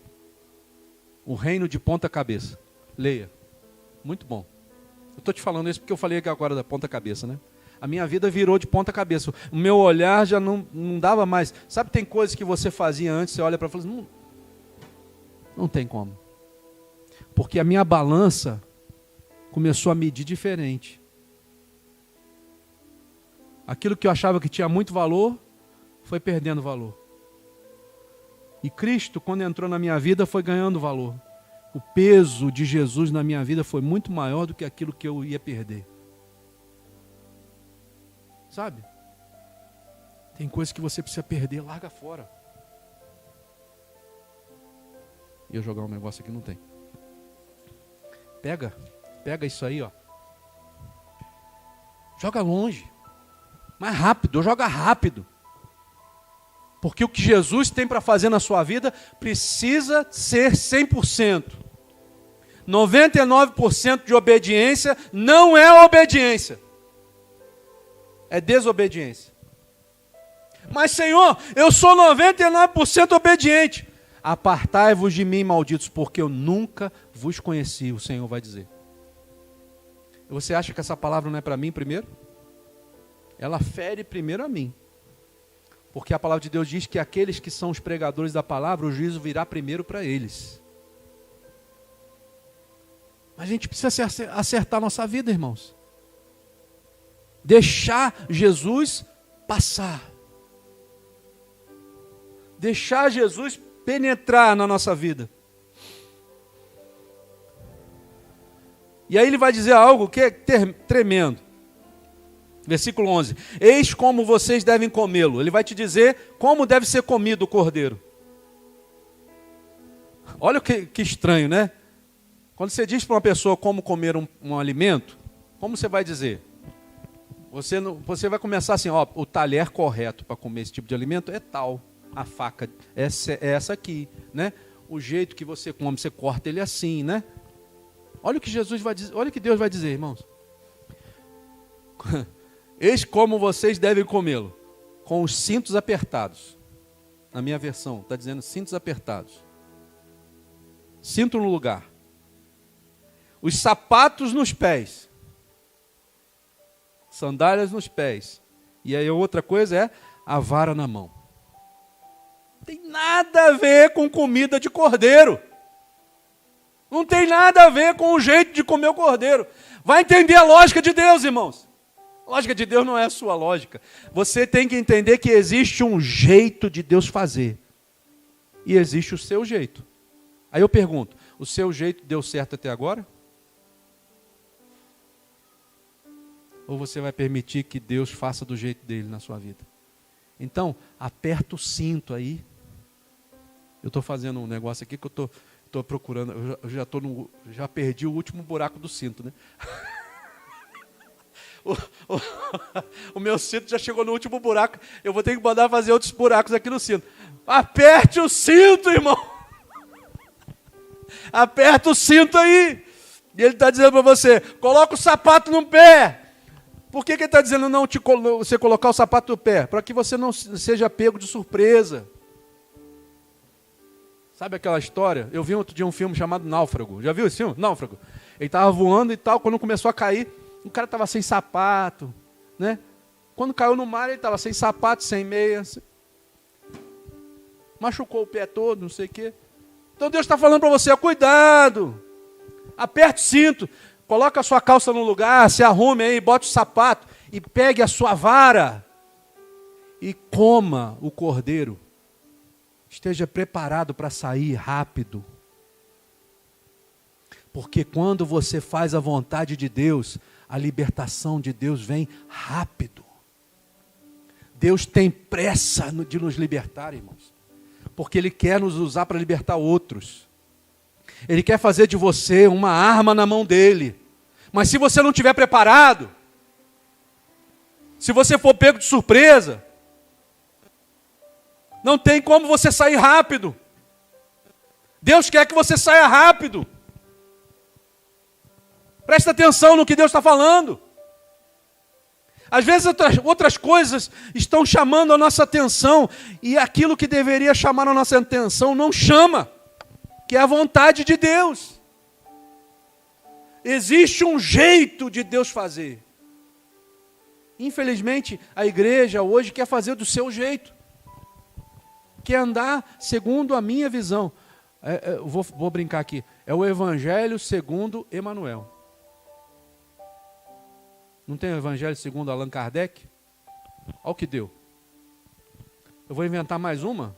O Reino de Ponta Cabeça. Leia. Muito bom. Eu estou te falando isso porque eu falei aqui agora da ponta cabeça, né? A minha vida virou de ponta cabeça. O meu olhar já não dava mais. Sabe, tem coisas que você fazia antes, você olha para fala assim, não tem como. Porque a minha balança começou a medir diferente. Aquilo que eu achava que tinha muito valor, foi perdendo valor. E Cristo, quando entrou na minha vida, foi ganhando valor. O peso de Jesus na minha vida foi muito maior do que aquilo que eu ia perder. Sabe? Tem coisas que você precisa perder, larga fora. Ia jogar um negócio aqui, não tem. Pega isso aí, ó. Joga longe. Mais rápido, joga rápido. Porque o que Jesus tem para fazer na sua vida precisa ser 100%. 99% de obediência não é obediência. É desobediência. Mas, Senhor, eu sou 99% obediente. Apartai-vos de mim, malditos, porque eu nunca vos conheci, o Senhor vai dizer. Você acha que essa palavra não é para mim primeiro? Ela fere primeiro a mim. Porque a palavra de Deus diz que aqueles que são os pregadores da palavra, o juízo virá primeiro para eles. Mas a gente precisa acertar a nossa vida, irmãos. Deixar Jesus passar. Deixar Jesus penetrar na nossa vida. E aí ele vai dizer algo que é tremendo. Versículo 11. Eis como vocês devem comê-lo. Ele vai te dizer como deve ser comido o cordeiro. Olha que estranho, né? Quando você diz para uma pessoa como comer um alimento, como você vai dizer? Você vai começar assim, ó, o talher correto para comer esse tipo de alimento é tal. A faca é essa aqui, né? O jeito que você come, você corta ele assim, né? Olha o que Jesus vai dizer, olha o que Deus vai dizer, irmãos. Eis como vocês devem comê-lo, com os cintos apertados. Na minha versão, está dizendo cintos apertados. Cinto no lugar. Os sapatos nos pés. Sandálias nos pés. E aí outra coisa é a vara na mão. Não tem nada a ver com comida de cordeiro. Não tem nada a ver com o jeito de comer o cordeiro. Vai entender a lógica de Deus, irmãos. A lógica de Deus não é a sua lógica. Você tem que entender que existe um jeito de Deus fazer. E existe o seu jeito. Aí eu pergunto, o seu jeito deu certo até agora? Ou você vai permitir que Deus faça do jeito dele na sua vida? Então, aperta o cinto aí. Eu estou fazendo um negócio aqui que eu estou procurando. Já perdi o último buraco do cinto, né? O meu cinto já chegou no último buraco. Eu vou ter que mandar fazer outros buracos aqui no cinto. Aperte o cinto, irmão. Aperta o cinto aí. E ele está dizendo para você, coloca o sapato no pé. Por que ele está dizendo não você colocar o sapato no pé? Para que você não seja pego de surpresa. Sabe aquela história? Eu vi outro dia um filme chamado Náufrago. Já viu esse filme? Náufrago. Ele estava voando e tal, quando começou a cair, o cara estava sem sapato, né? Quando caiu no mar, ele estava sem sapato, sem meia. Machucou o pé todo, não sei o quê. Então Deus está falando para você, ó, cuidado. Aperte o cinto, coloca a sua calça no lugar, se arrume aí, bote o sapato e pegue a sua vara e coma o cordeiro. Esteja preparado para sair rápido. Porque quando você faz a vontade de Deus, a libertação de Deus vem rápido. Deus tem pressa de nos libertar, irmãos. Porque Ele quer nos usar para libertar outros. Ele quer fazer de você uma arma na mão dEle. Mas se você não estiver preparado, se você for pego de surpresa, não tem como você sair rápido. Deus quer que você saia rápido. Presta atenção no que Deus está falando. Às vezes outras coisas estão chamando a nossa atenção e aquilo que deveria chamar a nossa atenção não chama, que é a vontade de Deus. Existe um jeito de Deus fazer. Infelizmente, a igreja hoje quer fazer do seu jeito. Quer andar segundo a minha visão. Vou brincar aqui. É o Evangelho segundo Emmanuel. Não tem o Evangelho segundo Allan Kardec? Olha o que deu. Eu vou inventar mais uma.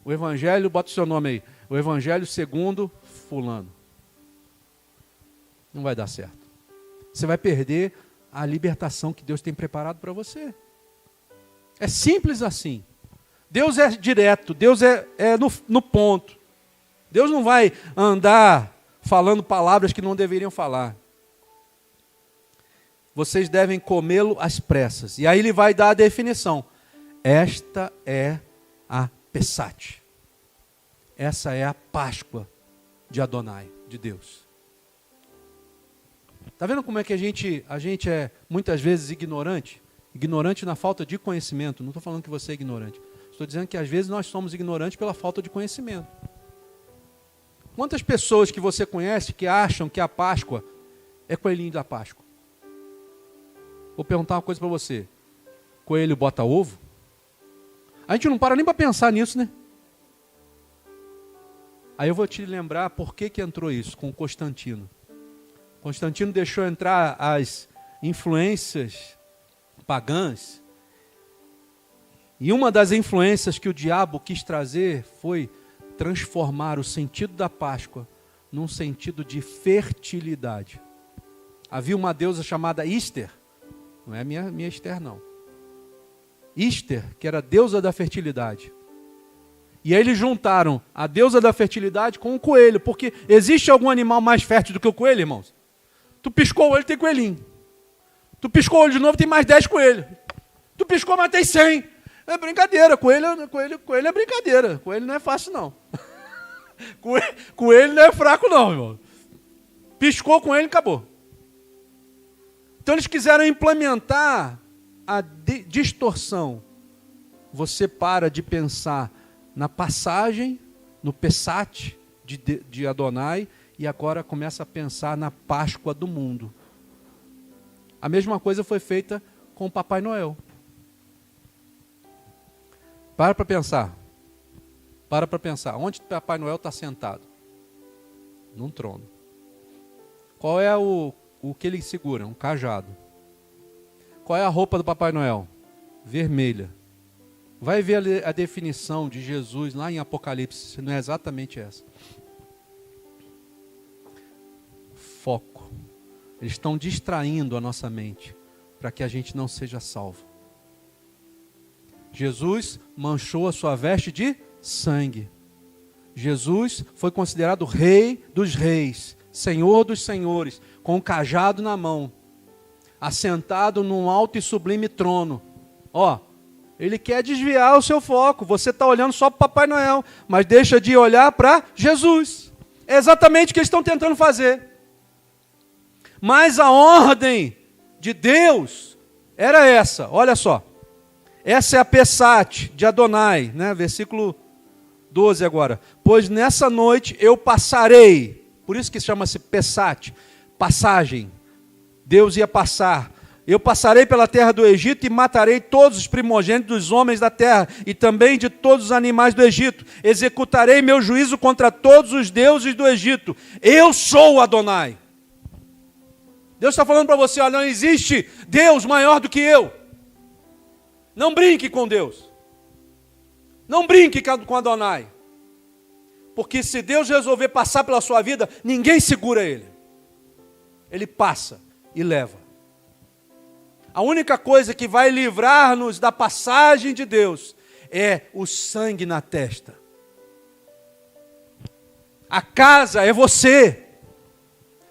O Evangelho, bota o seu nome aí. O Evangelho segundo fulano. Não vai dar certo. Você vai perder a libertação que Deus tem preparado para você. É simples assim. Deus é direto, Deus é no ponto. Deus não vai andar falando palavras que não deveriam falar. Vocês devem comê-lo às pressas. E aí ele vai dar a definição. Esta é a Pessach. Essa é a Páscoa de Adonai, de Deus. Está vendo como é que a gente é muitas vezes ignorante? Ignorante na falta de conhecimento. Não estou falando que você é ignorante. Estou dizendo que às vezes nós somos ignorantes pela falta de conhecimento. Quantas pessoas que você conhece que acham que a Páscoa é coelhinho da Páscoa? Vou perguntar uma coisa para você. Coelho bota ovo? A gente não para nem para pensar nisso, né? Aí eu vou te lembrar por que entrou isso com Constantino. Constantino deixou entrar as influências pagãs. E uma das influências que o diabo quis trazer foi transformar o sentido da Páscoa num sentido de fertilidade. Havia uma deusa chamada Íster. Não é minha Esther, não. Íster, que era a deusa da fertilidade. E aí eles juntaram a deusa da fertilidade com o coelho, porque existe algum animal mais fértil do que o coelho, irmãos? Tu piscou o olho, tem coelhinho. Tu piscou o olho de novo, tem mais 10 coelhos. Tu piscou, mas tem 100. É brincadeira, coelho é brincadeira. Coelho não é fácil, não. Coelho não é fraco, não, irmão. Piscou com ele, acabou. Então eles quiseram implementar a distorção. Você para de pensar na passagem, no Pessach de Adonai, e agora começa a pensar na Páscoa do mundo. A mesma coisa foi feita com o Papai Noel. Para pensar. Para pensar. Onde o Papai Noel está sentado? Num trono. Qual é o que ele segura? Um cajado. Qual é a roupa do Papai Noel? Vermelha. Vai ver a definição de Jesus lá em Apocalipse, se não é exatamente essa. Foco. Eles estão distraindo a nossa mente para que a gente não seja salvo. Jesus manchou a sua veste de sangue. Jesus foi considerado Rei dos Reis, Senhor dos Senhores, com um cajado na mão, assentado num alto e sublime trono. Ele quer desviar o seu foco. Você está olhando só para o Papai Noel, mas deixa de olhar para Jesus. É exatamente o que eles estão tentando fazer. Mas a ordem de Deus era essa. Olha só. Essa é a Pessach de Adonai, né? Versículo 12 agora. Pois nessa noite eu passarei. Por isso que chama-se Pessach. Passagem. Deus ia passar. Eu passarei pela terra do Egito e matarei todos os primogênitos dos homens da terra e também de todos os animais do Egito. Executarei meu juízo contra todos os deuses do Egito. Eu sou o Adonai. Deus está falando para você, olha, não existe Deus maior do que eu. Não brinque com Deus. Não brinque com Adonai. Porque se Deus resolver passar pela sua vida, ninguém segura Ele. Ele passa e leva. A única coisa que vai livrar-nos da passagem de Deus é o sangue na testa. A casa é você.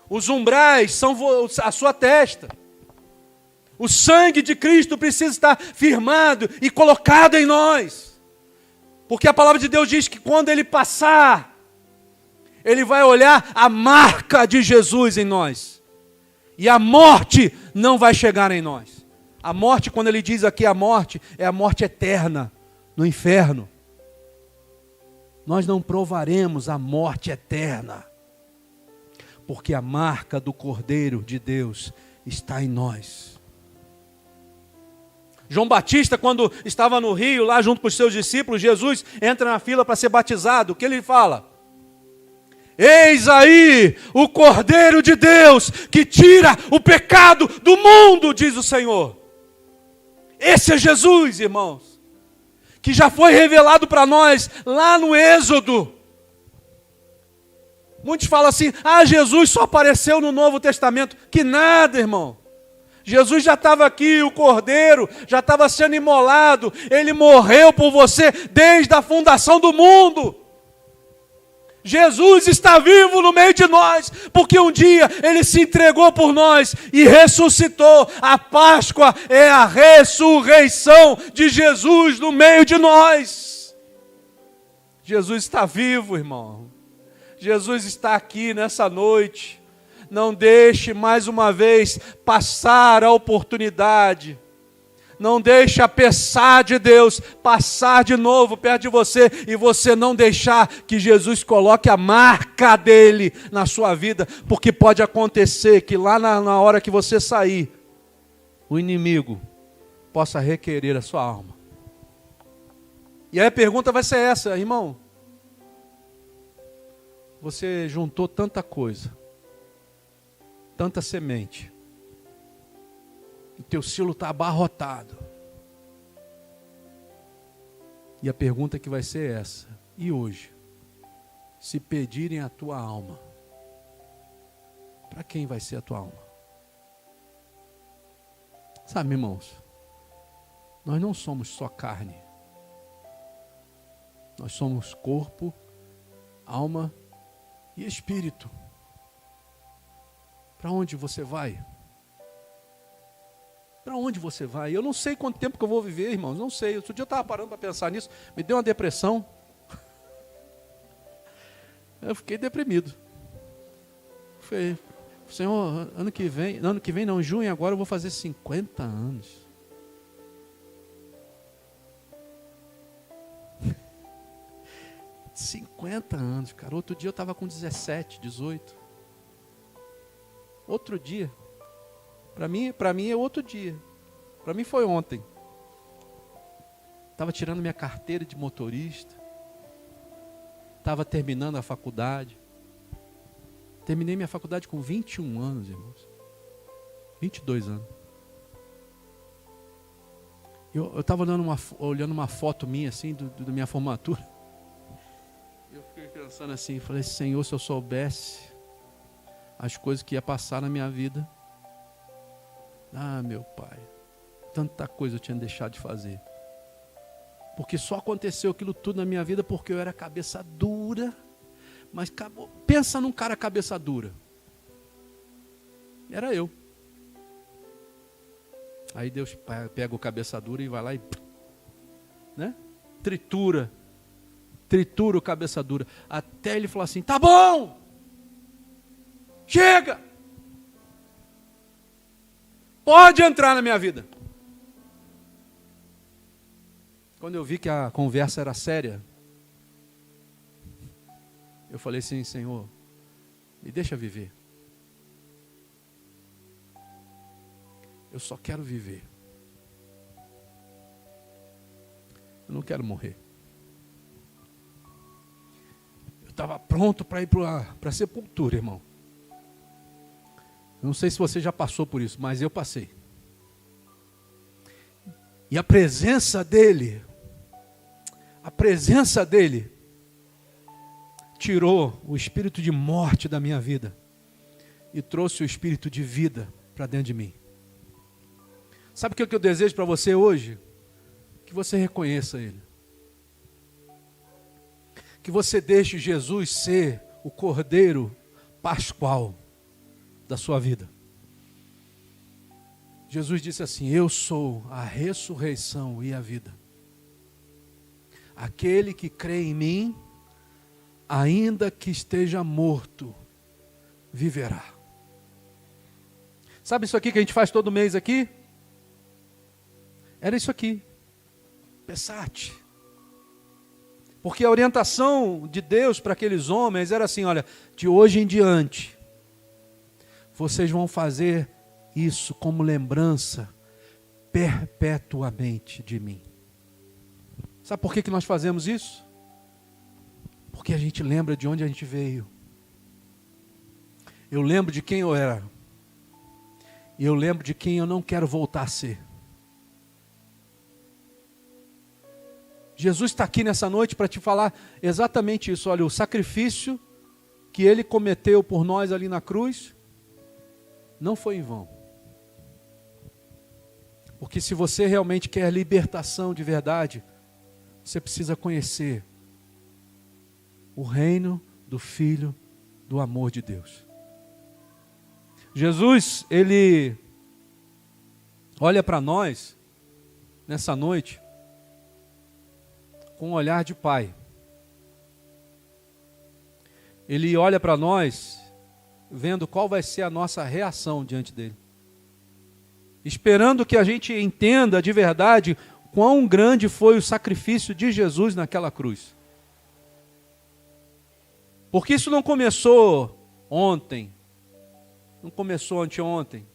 Os umbrais são a sua testa. O sangue de Cristo precisa estar firmado e colocado em nós. Porque a palavra de Deus diz que quando Ele passar, Ele vai olhar a marca de Jesus em nós. E a morte não vai chegar em nós. A morte, quando Ele diz aqui a morte, é a morte eterna no inferno. Nós não provaremos a morte eterna. Porque a marca do Cordeiro de Deus está em nós. João Batista, quando estava no rio, lá junto com os seus discípulos, Jesus entra na fila para ser batizado. O que ele fala? Eis aí o Cordeiro de Deus que tira o pecado do mundo, diz o Senhor. Esse é Jesus, irmãos, que já foi revelado para nós lá no Êxodo. Muitos falam assim, Jesus só apareceu no Novo Testamento. Que nada, irmão. Jesus já estava aqui, o Cordeiro já estava sendo imolado. Ele morreu por você desde a fundação do mundo. Jesus está vivo no meio de nós, porque um dia Ele se entregou por nós e ressuscitou. A Páscoa é a ressurreição de Jesus no meio de nós. Jesus está vivo, irmão. Jesus está aqui nessa noite. Não deixe mais uma vez passar a oportunidade. Não deixe a peçar de Deus passar de novo perto de você e você não deixar que Jesus coloque a marca dele na sua vida, porque pode acontecer que lá na hora que você sair, o inimigo possa requerer a sua alma. E aí a pergunta vai ser essa, irmão. Você juntou tanta coisa, tanta semente, o teu silo está abarrotado. E a pergunta que vai ser essa: e hoje? Se pedirem a tua alma, para quem vai ser a tua alma? Sabe, irmãos, nós não somos só carne. Nós somos corpo, alma e espírito. Para onde você vai? Para onde você vai? Eu não sei quanto tempo que eu vou viver, irmãos, não sei. Outro dia eu estava parando para pensar nisso, me deu uma depressão. Eu fiquei deprimido. Falei, Senhor, ano que vem não, em junho agora eu vou fazer 50 anos. $50 anos, cara. Outro dia eu estava com 17, 18. Outro dia. Para mim é outro dia. Para mim foi ontem. Estava tirando minha carteira de motorista. Estava terminando a faculdade. Terminei minha faculdade com 21 anos, irmãos. 22 anos. Eu estava olhando uma foto minha, assim, da minha formatura. Eu fiquei pensando assim, falei, Senhor, se eu soubesse as coisas que ia passar na minha vida. Ah, meu Pai, tanta coisa eu tinha deixado de fazer. Porque só aconteceu aquilo tudo na minha vida porque eu era cabeça dura. Mas pensa num cara cabeça dura. Era eu. Aí Deus pega o cabeça dura e vai lá e, né? Tritura o cabeça dura. Até ele falar assim, tá bom! Chega! Pode entrar na minha vida. Quando eu vi que a conversa era séria, eu falei assim, Senhor, me deixa viver. Eu só quero viver. Eu não quero morrer. Eu estava pronto para ir para a sepultura, irmão. Não sei se você já passou por isso, mas eu passei. E a presença dele tirou o espírito de morte da minha vida e trouxe o espírito de vida para dentro de mim. Sabe o que eu desejo para você hoje? Que você reconheça Ele. Que você deixe Jesus ser o Cordeiro Pascual da sua vida. Jesus disse assim, eu sou a ressurreição e a vida. Aquele que crê em mim, ainda que esteja morto, viverá. Sabe isso aqui que a gente faz todo mês aqui? Era isso aqui. Pessate. Porque a orientação de Deus para aqueles homens era assim, olha, de hoje em diante, vocês vão fazer isso como lembrança perpetuamente de mim. Sabe por que nós fazemos isso? Porque a gente lembra de onde a gente veio. Eu lembro de quem eu era. E eu lembro de quem eu não quero voltar a ser. Jesus está aqui nessa noite para te falar exatamente isso. Olha, o sacrifício que Ele cometeu por nós ali na cruz não foi em vão. Porque se você realmente quer libertação de verdade, você precisa conhecer o reino do Filho do amor de Deus. Jesus, Ele olha para nós nessa noite com um olhar de Pai. Ele olha para nós vendo qual vai ser a nossa reação diante dele. Esperando que a gente entenda de verdade quão grande foi o sacrifício de Jesus naquela cruz. Porque isso não começou ontem, não começou anteontem,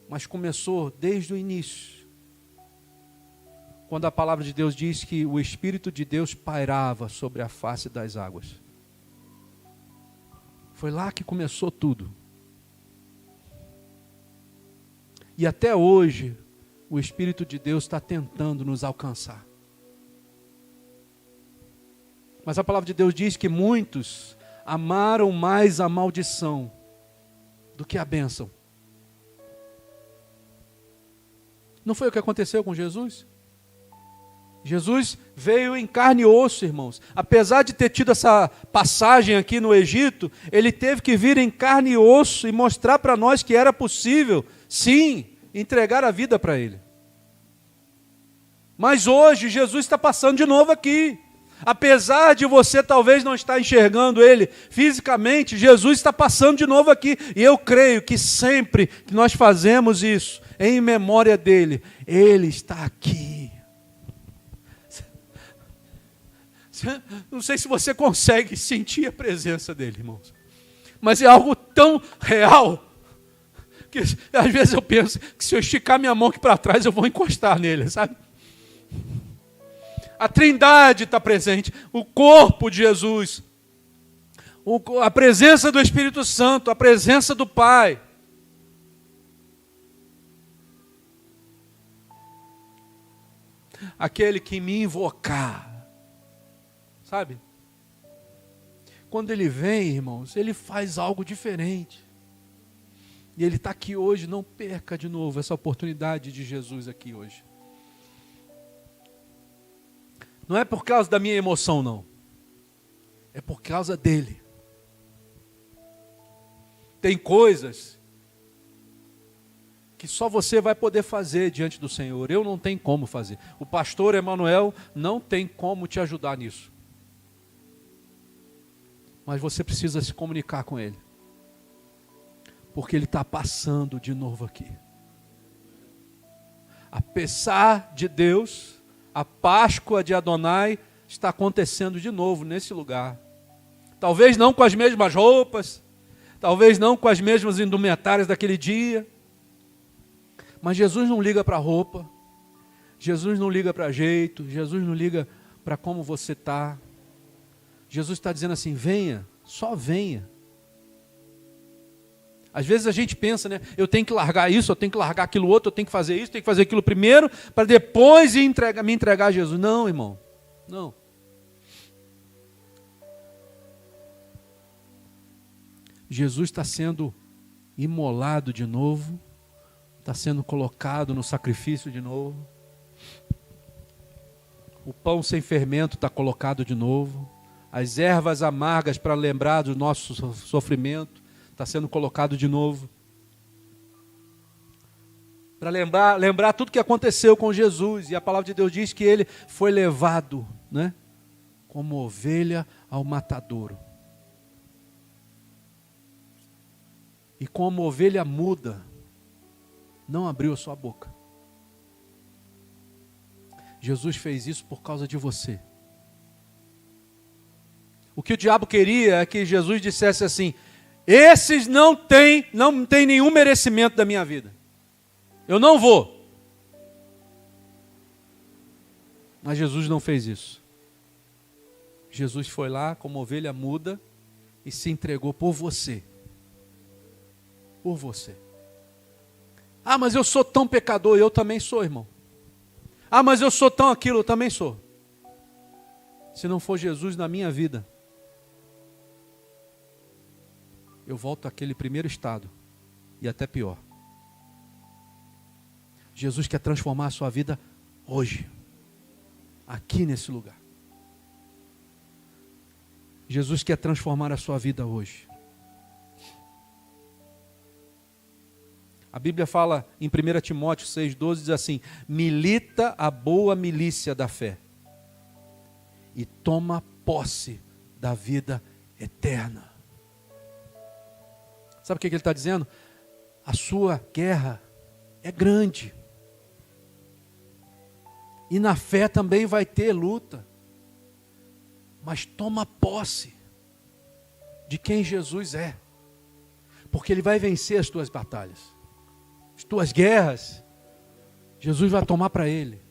mas começou desde o início. Quando a palavra de Deus diz que o Espírito de Deus pairava sobre a face das águas. Foi lá que começou tudo. E até hoje, o Espírito de Deus está tentando nos alcançar. Mas a palavra de Deus diz que muitos amaram mais a maldição do que a bênção. Não foi o que aconteceu com Jesus? Jesus veio em carne e osso, irmãos. Apesar de ter tido essa passagem aqui no Egito, ele teve que vir em carne e osso e mostrar para nós que era possível, sim, entregar a vida para ele. Mas hoje Jesus está passando de novo aqui. Apesar de você talvez não estar enxergando ele fisicamente, Jesus está passando de novo aqui. E eu creio que sempre que nós fazemos isso, em memória dele, ele está aqui. Não sei se você consegue sentir a presença dele, irmãos. Mas é algo tão real, que às vezes eu penso que se eu esticar minha mão aqui para trás, eu vou encostar nele, sabe? A Trindade está presente, o corpo de Jesus, a presença do Espírito Santo, a presença do Pai. Aquele que me invocar, sabe? Quando ele vem, irmãos, ele faz algo diferente. E ele está aqui hoje, não perca de novo essa oportunidade de Jesus aqui hoje. Não é por causa da minha emoção, não. É por causa dele. Tem coisas que só você vai poder fazer diante do Senhor. Eu não tenho como fazer. O pastor Emanuel não tem como te ajudar nisso. Mas você precisa se comunicar com ele. Porque ele está passando de novo aqui. Apesar de Deus, a Páscoa de Adonai está acontecendo de novo nesse lugar. Talvez não com as mesmas roupas, talvez não com as mesmas indumentárias daquele dia. Mas Jesus não liga para a roupa, Jesus não liga para jeito, Jesus não liga para como você está. Jesus está dizendo assim, venha, só venha. Às vezes a gente pensa, né? Eu tenho que largar isso, eu tenho que largar aquilo outro, eu tenho que fazer isso, tenho que fazer aquilo primeiro, para depois me entregar a Jesus. Não, irmão, não. Jesus está sendo imolado de novo, está sendo colocado no sacrifício de novo. O pão sem fermento está colocado de novo. As ervas amargas para lembrar do nosso sofrimento está sendo colocado de novo. Para lembrar tudo que aconteceu com Jesus. E a palavra de Deus diz que ele foi levado, né, como ovelha ao matadouro. E como ovelha muda, não abriu a sua boca. Jesus fez isso por causa de você. O que o diabo queria é que Jesus dissesse assim, esses não têm nenhum merecimento da minha vida. Eu não vou. Mas Jesus não fez isso. Jesus foi lá como ovelha muda e se entregou por você. Por você. Ah, mas eu sou tão pecador. Eu também sou, irmão. Ah, mas eu sou tão aquilo. Eu também sou. Se não for Jesus na minha vida, eu volto àquele primeiro estado. E até pior. Jesus quer transformar a sua vida hoje. Aqui nesse lugar. Jesus quer transformar a sua vida hoje. A Bíblia fala em 1 Timóteo 6,12, diz assim: milita a boa milícia da fé e toma posse da vida eterna. Sabe o que ele está dizendo? A sua guerra é grande. E na fé também vai ter luta. Mas toma posse de quem Jesus é. Porque Ele vai vencer as tuas batalhas. As tuas guerras, Jesus vai tomar para Ele.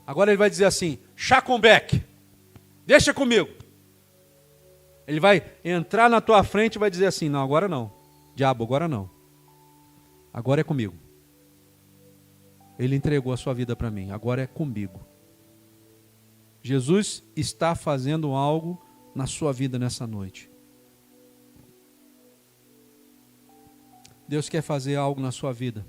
Agora Ele vai dizer assim: Chaconbeck, deixa comigo. Ele vai entrar na tua frente e vai dizer assim: não, agora não. Diabo, agora não. Agora é comigo. Ele entregou a sua vida para mim, agora é comigo. Jesus está fazendo algo na sua vida nessa noite. Deus quer fazer algo na sua vida.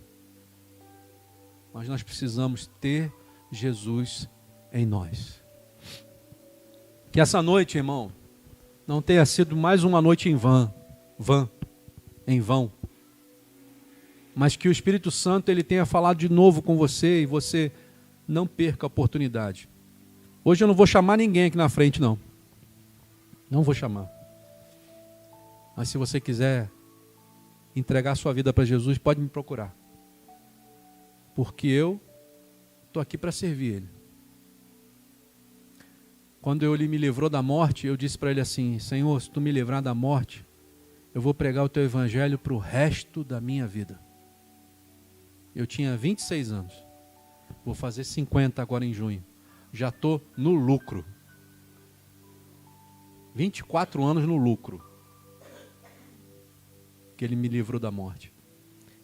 Mas nós precisamos ter Jesus em nós. Que essa noite, irmão, não tenha sido mais uma noite em vão. Mas que o Espírito Santo ele tenha falado de novo com você e você não perca a oportunidade. Hoje eu não vou chamar ninguém aqui na frente, não. Não vou chamar. Mas se você quiser entregar sua vida para Jesus, pode me procurar. Porque eu estou aqui para servir Ele. Quando Ele me livrou da morte, eu disse para Ele assim: Senhor, se Tu me livrar da morte, eu vou pregar o Teu Evangelho para o resto da minha vida. Eu tinha 26 anos. Vou fazer 50 agora em junho. Já estou no lucro. 24 anos no lucro. Que Ele me livrou da morte.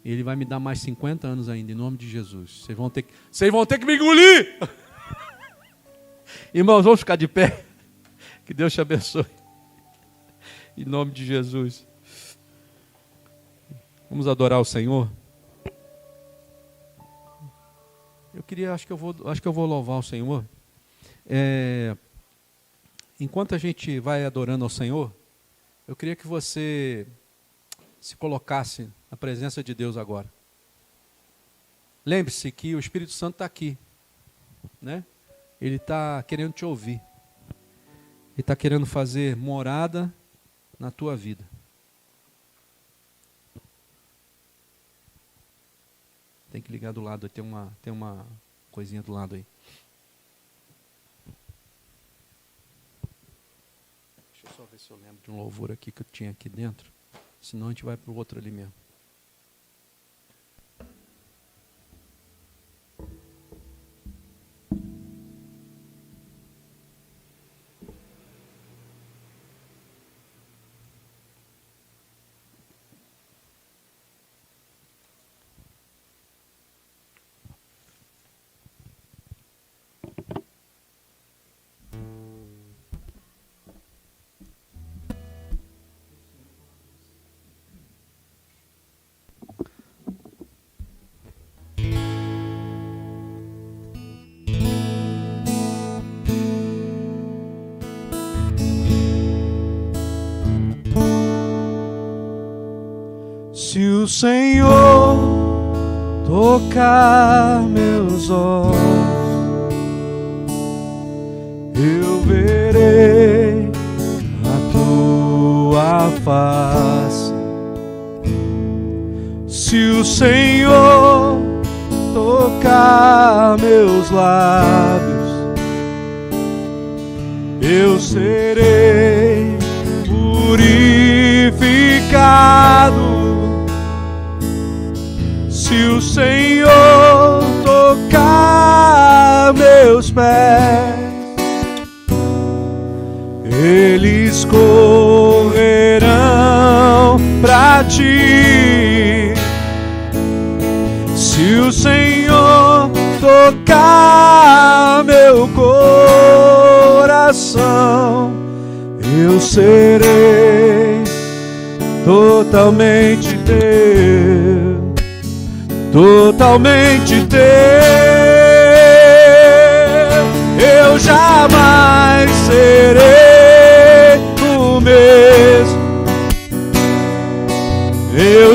Ele vai me dar mais 50 anos ainda, em nome de Jesus. Vocês vão ter que me engolir. Irmãos, vamos ficar de pé. Que Deus te abençoe. Em nome de Jesus. Vamos adorar o Senhor. Acho que eu vou louvar o Senhor. Enquanto a gente vai adorando ao Senhor, eu queria que você se colocasse na presença de Deus agora. Lembre-se que o Espírito Santo está aqui, né? Ele está querendo te ouvir. Ele está querendo fazer morada na tua vida. Tem que ligar do lado, tem uma coisinha do lado aí. Deixa eu só ver se eu lembro de um louvor aqui que eu tinha aqui dentro. Senão a gente vai para o outro ali mesmo. Se o Senhor tocar meus olhos, eu verei a tua face. Se o Senhor tocar meus lábios, eu serei purificado. Se o Senhor tocar meus pés, eles correrão pra ti. Se o Senhor tocar meu coração, eu serei totalmente teu. Totalmente teu, eu jamais serei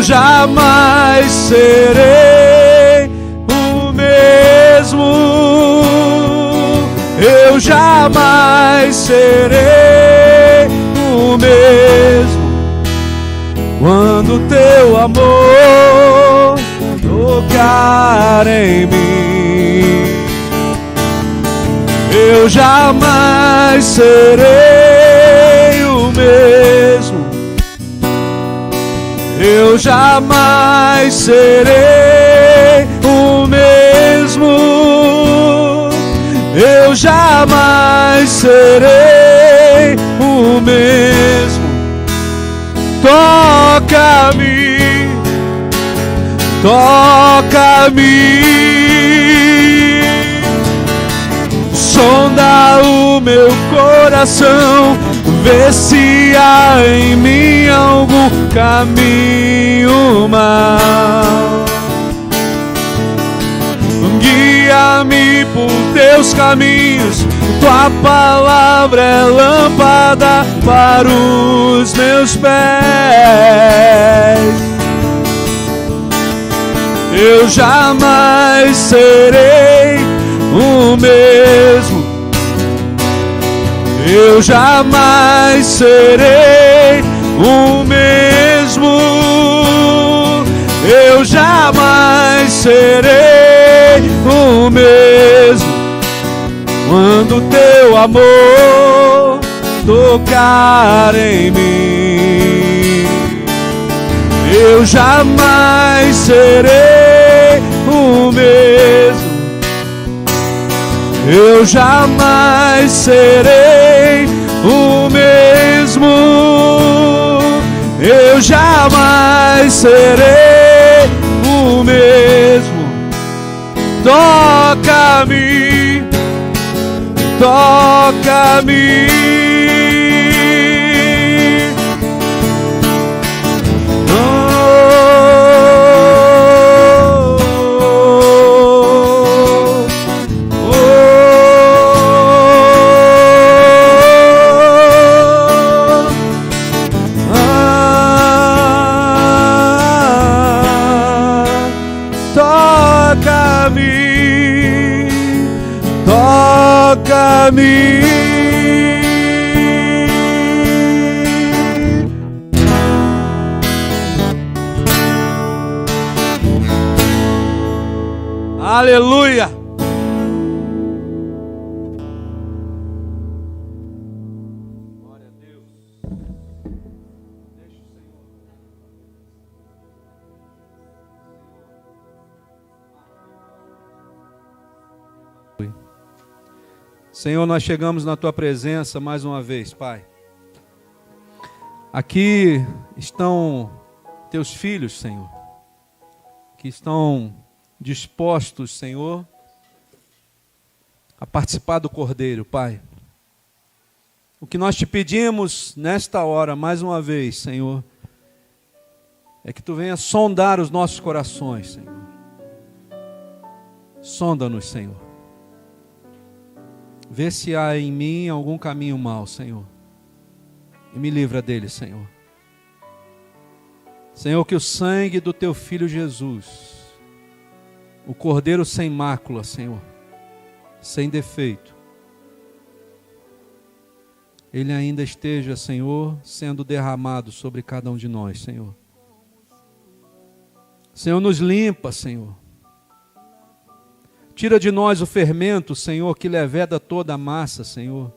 jamais serei o mesmo. Eu jamais serei o mesmo quando teu amor tocar em mim. Eu jamais serei o mesmo. Eu jamais serei o mesmo. Eu jamais serei o mesmo. Toca-me, toca-me. Sonda o meu coração, vê se há em mim algum caminho mau. Guia-me por teus caminhos, tua palavra é lâmpada para os meus pés. Eu jamais serei o mesmo. Eu jamais serei o mesmo. Eu jamais serei o mesmo quando teu amor tocar em mim. Eu jamais serei o mesmo. Eu jamais serei o mesmo. Eu jamais serei o mesmo. Toca-me, toca-me. Aleluia! Glória a Deus. Deixa o Senhor. Senhor, nós chegamos na tua presença mais uma vez, Pai. Aqui estão teus filhos, Senhor, que estão dispostos, Senhor, a participar do Cordeiro, Pai. O que nós te pedimos nesta hora, mais uma vez, Senhor, é que tu venha sondar os nossos corações, Senhor. Sonda-nos, Senhor. Vê se há em mim algum caminho mau, Senhor, e me livra dele, Senhor. Senhor, que o sangue do teu Filho Jesus, o Cordeiro sem mácula, Senhor, sem defeito, ele ainda esteja, Senhor, sendo derramado sobre cada um de nós, Senhor. Senhor, nos limpa, Senhor. Tira de nós o fermento, Senhor, que leveda toda a massa, Senhor.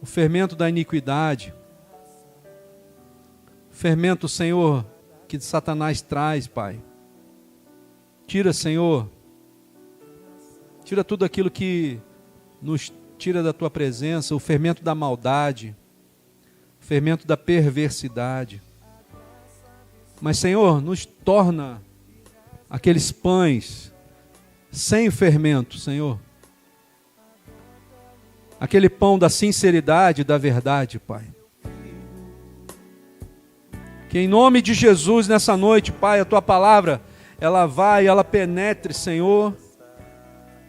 O fermento da iniquidade. O fermento, Senhor, que Satanás traz, Pai. Tira, Senhor. Tira tudo aquilo que nos tira da tua presença, o fermento da maldade, o fermento da perversidade. Mas, Senhor, nos torna aqueles pães sem fermento, Senhor. Aquele pão da sinceridade e da verdade, Pai. Que em nome de Jesus, nessa noite, Pai, a tua palavra, ela vai, ela penetre, Senhor,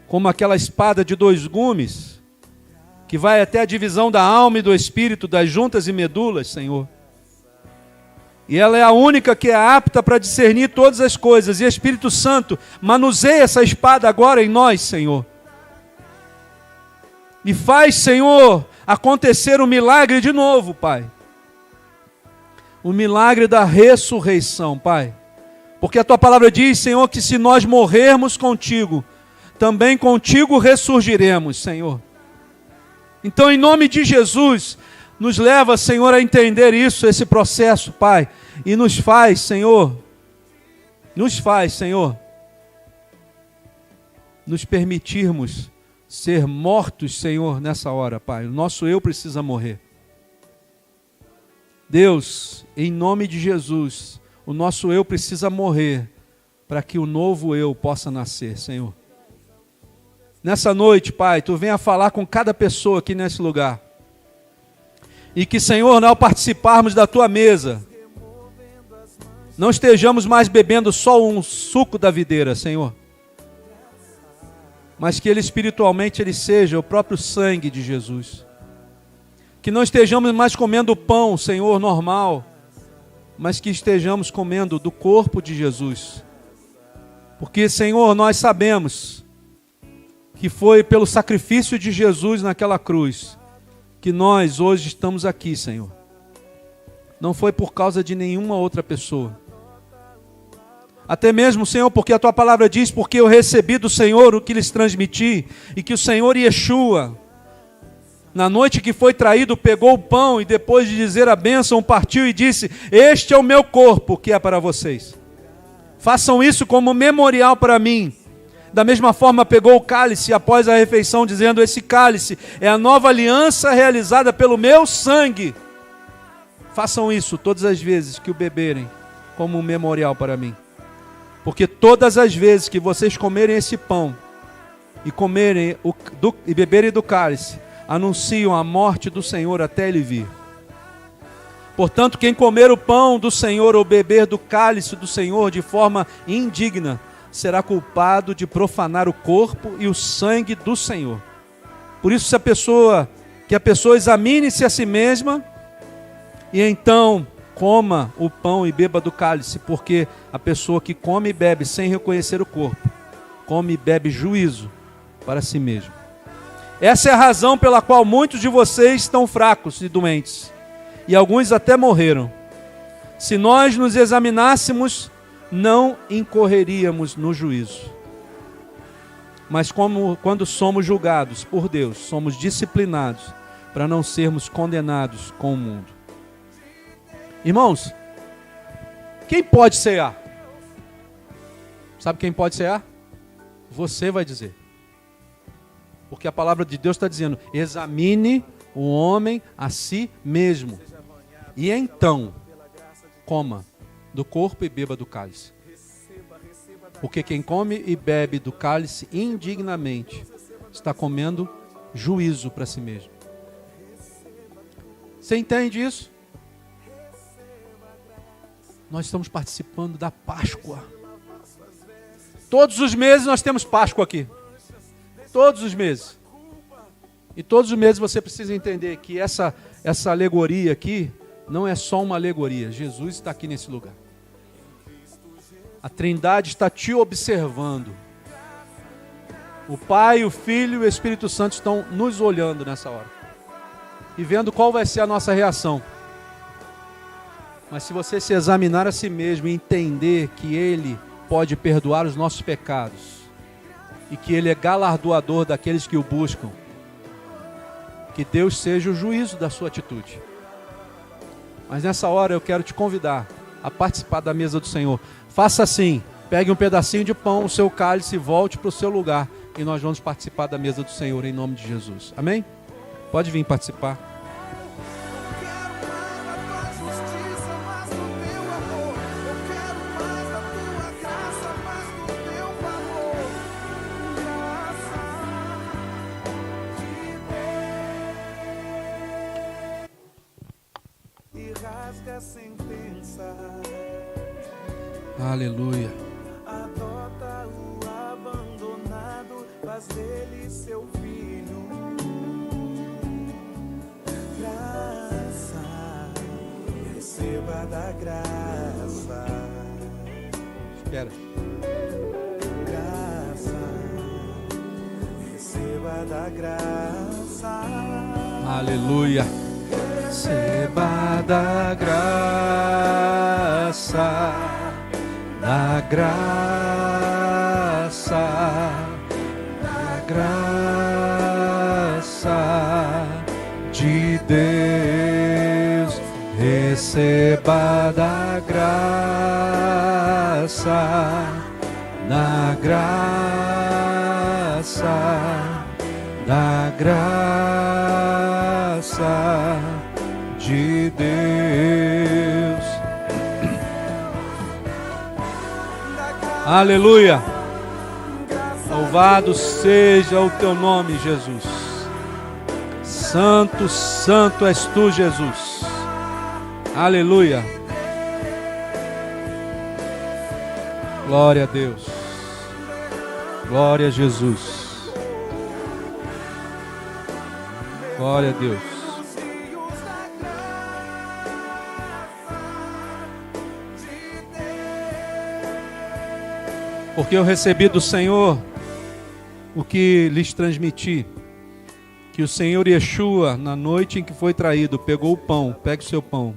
como aquela espada de dois gumes, que vai até a divisão da alma e do espírito, das juntas e medulas, Senhor. E ela é a única que é apta para discernir todas as coisas. E Espírito Santo, manuseia essa espada agora em nós, Senhor. E faz, Senhor, acontecer um milagre de novo, Pai. O milagre da ressurreição, Pai. Porque a Tua palavra diz, Senhor, que se nós morrermos contigo, também contigo ressurgiremos, Senhor. Então, em nome de Jesus, nos leva, Senhor, a entender isso, esse processo, Pai. E nos faz, Senhor, nos permitirmos ser mortos, Senhor, nessa hora, Pai. O nosso eu precisa morrer. Deus, em nome de Jesus, o nosso eu precisa morrer para que o novo eu possa nascer, Senhor. Nessa noite, Pai, Tu venha falar com cada pessoa aqui nesse lugar. E que, Senhor, ao participarmos da Tua mesa, não estejamos mais bebendo só um suco da videira, Senhor. Mas que ele espiritualmente ele seja o próprio sangue de Jesus. Que não estejamos mais comendo o pão, Senhor, normal, mas que estejamos comendo do corpo de Jesus. Porque, Senhor, nós sabemos que foi pelo sacrifício de Jesus naquela cruz que nós hoje estamos aqui, Senhor. Não foi por causa de nenhuma outra pessoa. Até mesmo, Senhor, porque a Tua palavra diz, porque eu recebi do Senhor o que lhes transmiti, e que o Senhor Yeshua, na noite que foi traído, pegou o pão e depois de dizer a bênção, partiu e disse, este é o meu corpo que é para vocês. Façam isso como memorial para mim. Da mesma forma pegou o cálice após a refeição, dizendo, esse cálice é a nova aliança realizada pelo meu sangue. Façam isso todas as vezes que o beberem, como um memorial para mim. Porque todas as vezes que vocês comerem esse pão e e beberem do cálice, anunciam a morte do Senhor até Ele vir. Portanto, quem comer o pão do Senhor ou beber do cálice do Senhor de forma indigna, será culpado de profanar o corpo e o sangue do Senhor. Por isso, que a pessoa examine-se a si mesma e então coma o pão e beba do cálice, porque a pessoa que come e bebe sem reconhecer o corpo, come e bebe juízo para si mesmo. Essa é a razão pela qual muitos de vocês estão fracos e doentes, e alguns até morreram. Se nós nos examinássemos, não incorreríamos no juízo. Mas quando somos julgados por Deus, somos disciplinados para não sermos condenados com o mundo. Irmãos, quem pode cear? Sabe quem pode cear? Você vai dizer. Porque a palavra de Deus está dizendo, examine o homem a si mesmo. E então, coma do corpo e beba do cálice. Porque quem come e bebe do cálice indignamente está comendo juízo para si mesmo. Você entende isso? Nós estamos participando da Páscoa. Todos os meses nós temos Páscoa aqui. Todos os meses. E todos os meses você precisa entender que essa alegoria aqui não é só uma alegoria. Jesus está aqui nesse lugar. A Trindade está te observando. O Pai, o Filho e o Espírito Santo estão nos olhando nessa hora. E vendo qual vai ser a nossa reação. Mas se você se examinar a si mesmo e entender que Ele pode perdoar os nossos pecados e que Ele é galardoador daqueles que o buscam, que Deus seja o juízo da sua atitude. Mas nessa hora eu quero te convidar a participar da mesa do Senhor. Faça assim, pegue um pedacinho de pão, o seu cálice e volte para o seu lugar e nós vamos participar da mesa do Senhor em nome de Jesus. Amém? Pode vir participar. Aleluia. Adota o abandonado, faz dele seu filho. Graça, receba da graça. Espera. Graça, receba da graça. Aleluia. Receba da graça, da graça, da graça de Deus. Receba da graça, da graça, da graça de Deus. Aleluia. Louvado seja o teu nome, Jesus. Santo, santo és tu, Jesus. Aleluia. Glória a Deus. Glória a Jesus. Glória a Deus. Porque eu recebi do Senhor o que lhes transmiti, que o Senhor Yeshua, na noite em que foi traído, pegou o pão, pegue o seu pão,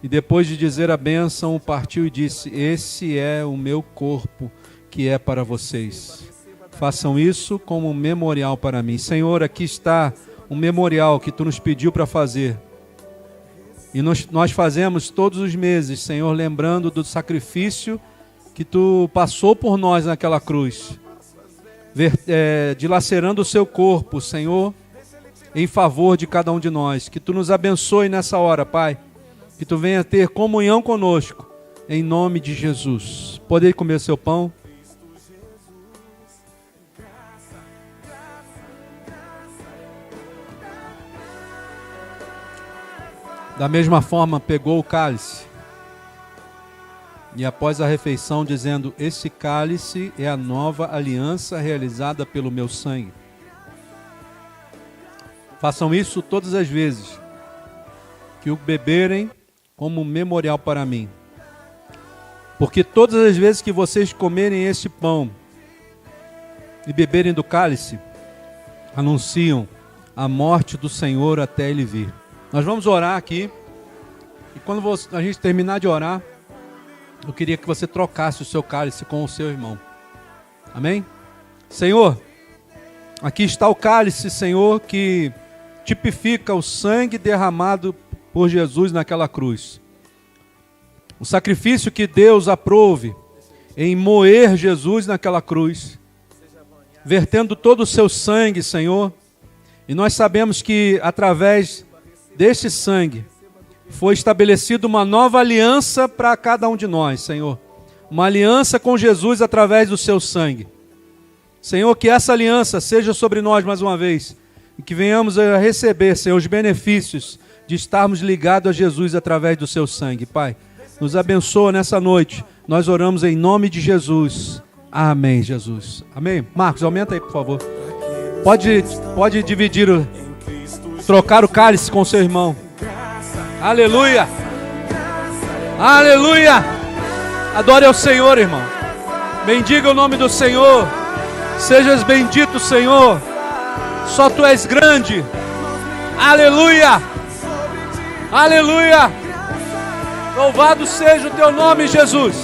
e depois de dizer a bênção, o partiu e disse: esse é o meu corpo, que é para vocês. Façam isso como um memorial para mim. Senhor, aqui está um memorial que Tu nos pediu para fazer. E nós fazemos todos os meses, Senhor, lembrando do sacrifício que Tu passou por nós naquela cruz, dilacerando o Seu corpo, Senhor, em favor de cada um de nós. Que Tu nos abençoe nessa hora, Pai. Que Tu venha ter comunhão conosco, em nome de Jesus. Poder comer seu pão? Da mesma forma, pegou o cálice e após a refeição, dizendo: esse cálice é a nova aliança realizada pelo meu sangue. Façam isso todas as vezes que o beberem, como memorial para mim. Porque todas as vezes que vocês comerem este pão e beberem do cálice, anunciam a morte do Senhor até Ele vir. Nós vamos orar aqui, e quando a gente terminar de orar, eu queria que você trocasse o seu cálice com o seu irmão. Amém? Senhor, aqui está o cálice, Senhor, que tipifica o sangue derramado por Jesus naquela cruz. O sacrifício que Deus aprove em moer Jesus naquela cruz, vertendo todo o seu sangue, Senhor. E nós sabemos que através deste sangue foi estabelecida uma nova aliança para cada um de nós, Senhor. Uma aliança com Jesus através do seu sangue. Senhor, que essa aliança seja sobre nós mais uma vez, e que venhamos a receber, Senhor, os benefícios de estarmos ligados a Jesus através do seu sangue. Pai, nos abençoa nessa noite. Nós oramos em nome de Jesus. Amém, Jesus. Amém. Marcos, aumenta aí, por favor. Pode dividir, trocar o cálice com o seu irmão. Aleluia. Aleluia. Adore ao Senhor, irmão. Bendiga o nome do Senhor. Sejas bendito, Senhor. Só Tu és grande. Aleluia. Aleluia. Louvado seja o Teu nome, Jesus.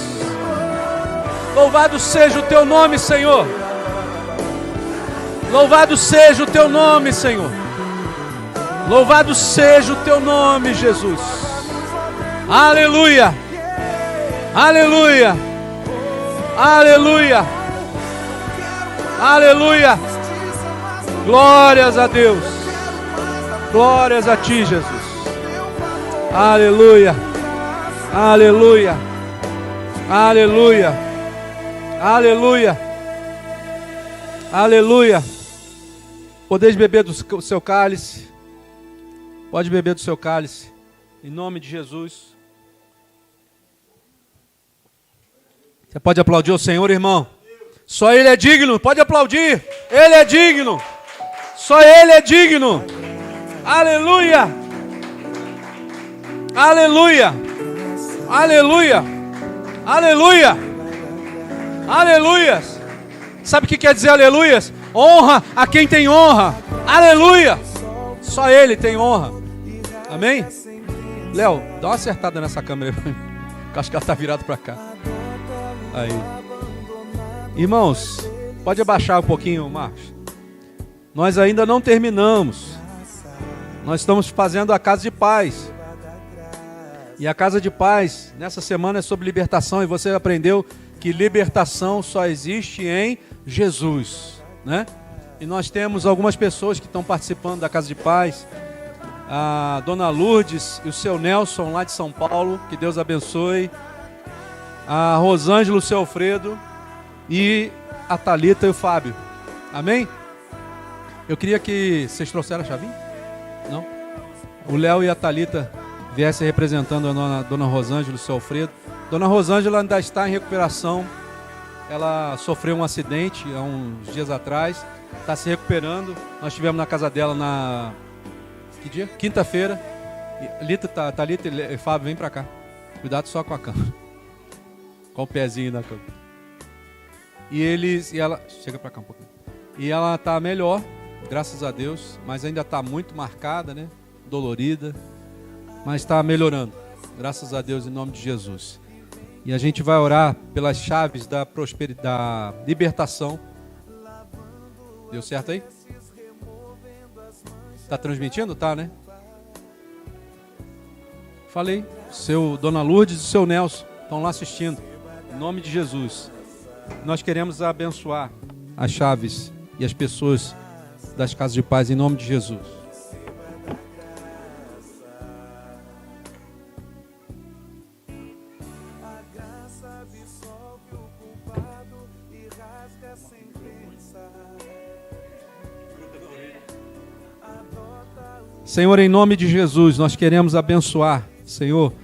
Louvado seja o Teu nome, Senhor. Louvado seja o Teu nome, Senhor. Louvado seja o Teu nome, Jesus. Aleluia. Aleluia. Aleluia. Aleluia. Glórias a Deus. Glórias a Ti, Jesus. Aleluia. Aleluia. Aleluia. Aleluia. Aleluia. Podeis beber do seu cálice. Pode beber do seu cálice. Em nome de Jesus. Você pode aplaudir o Senhor, irmão? Só Ele é digno. Pode aplaudir. Ele é digno. Só Ele é digno. Aleluia. Aleluia. Aleluia. Aleluia. Aleluias. Sabe o que quer dizer aleluias? Honra a quem tem honra. Aleluia. Só Ele tem honra. Amém? Léo, dá uma acertada nessa câmera aí. Eu acho que ela está virada para cá. Aí. Irmãos, pode abaixar um pouquinho, Marcos. Nós ainda não terminamos. Nós estamos fazendo a Casa de Paz. E a Casa de Paz, nessa semana, é sobre libertação. E você aprendeu que libertação só existe em Jesus, né? E nós temos algumas pessoas que estão participando da Casa de Paz. A Dona Lourdes e o seu Nelson, lá de São Paulo. Que Deus abençoe. A Rosângela, o seu Alfredo. E a Thalita e o Fábio. Amém? Eu queria que vocês trouxeram a chavinha? Não? O Léo e a Thalita viessem representando a Dona Rosângela e o seu Alfredo. Dona Rosângela ainda está em recuperação. Ela sofreu um acidente há uns dias atrás. Está se recuperando. Nós estivemos na casa dela na... Que dia? Quinta-feira. Thalita e Fábio, vem pra cá. Cuidado só com a cama. Com o pezinho na cama. E ela... Chega pra cá um pouquinho. E ela está melhor, graças a Deus. Mas ainda está muito marcada, né? Dolorida. Mas está melhorando. Graças a Deus, em nome de Jesus. E a gente vai orar pelas chaves da prosperidade, da libertação. Deu certo aí? Tá transmitindo? Tá, né? Falei. Dona Lourdes e o seu Nelson estão lá assistindo. Em nome de Jesus. Nós queremos abençoar as chaves e as pessoas das Casas de Paz em nome de Jesus. Senhor, em nome de Jesus, nós queremos abençoar, Senhor,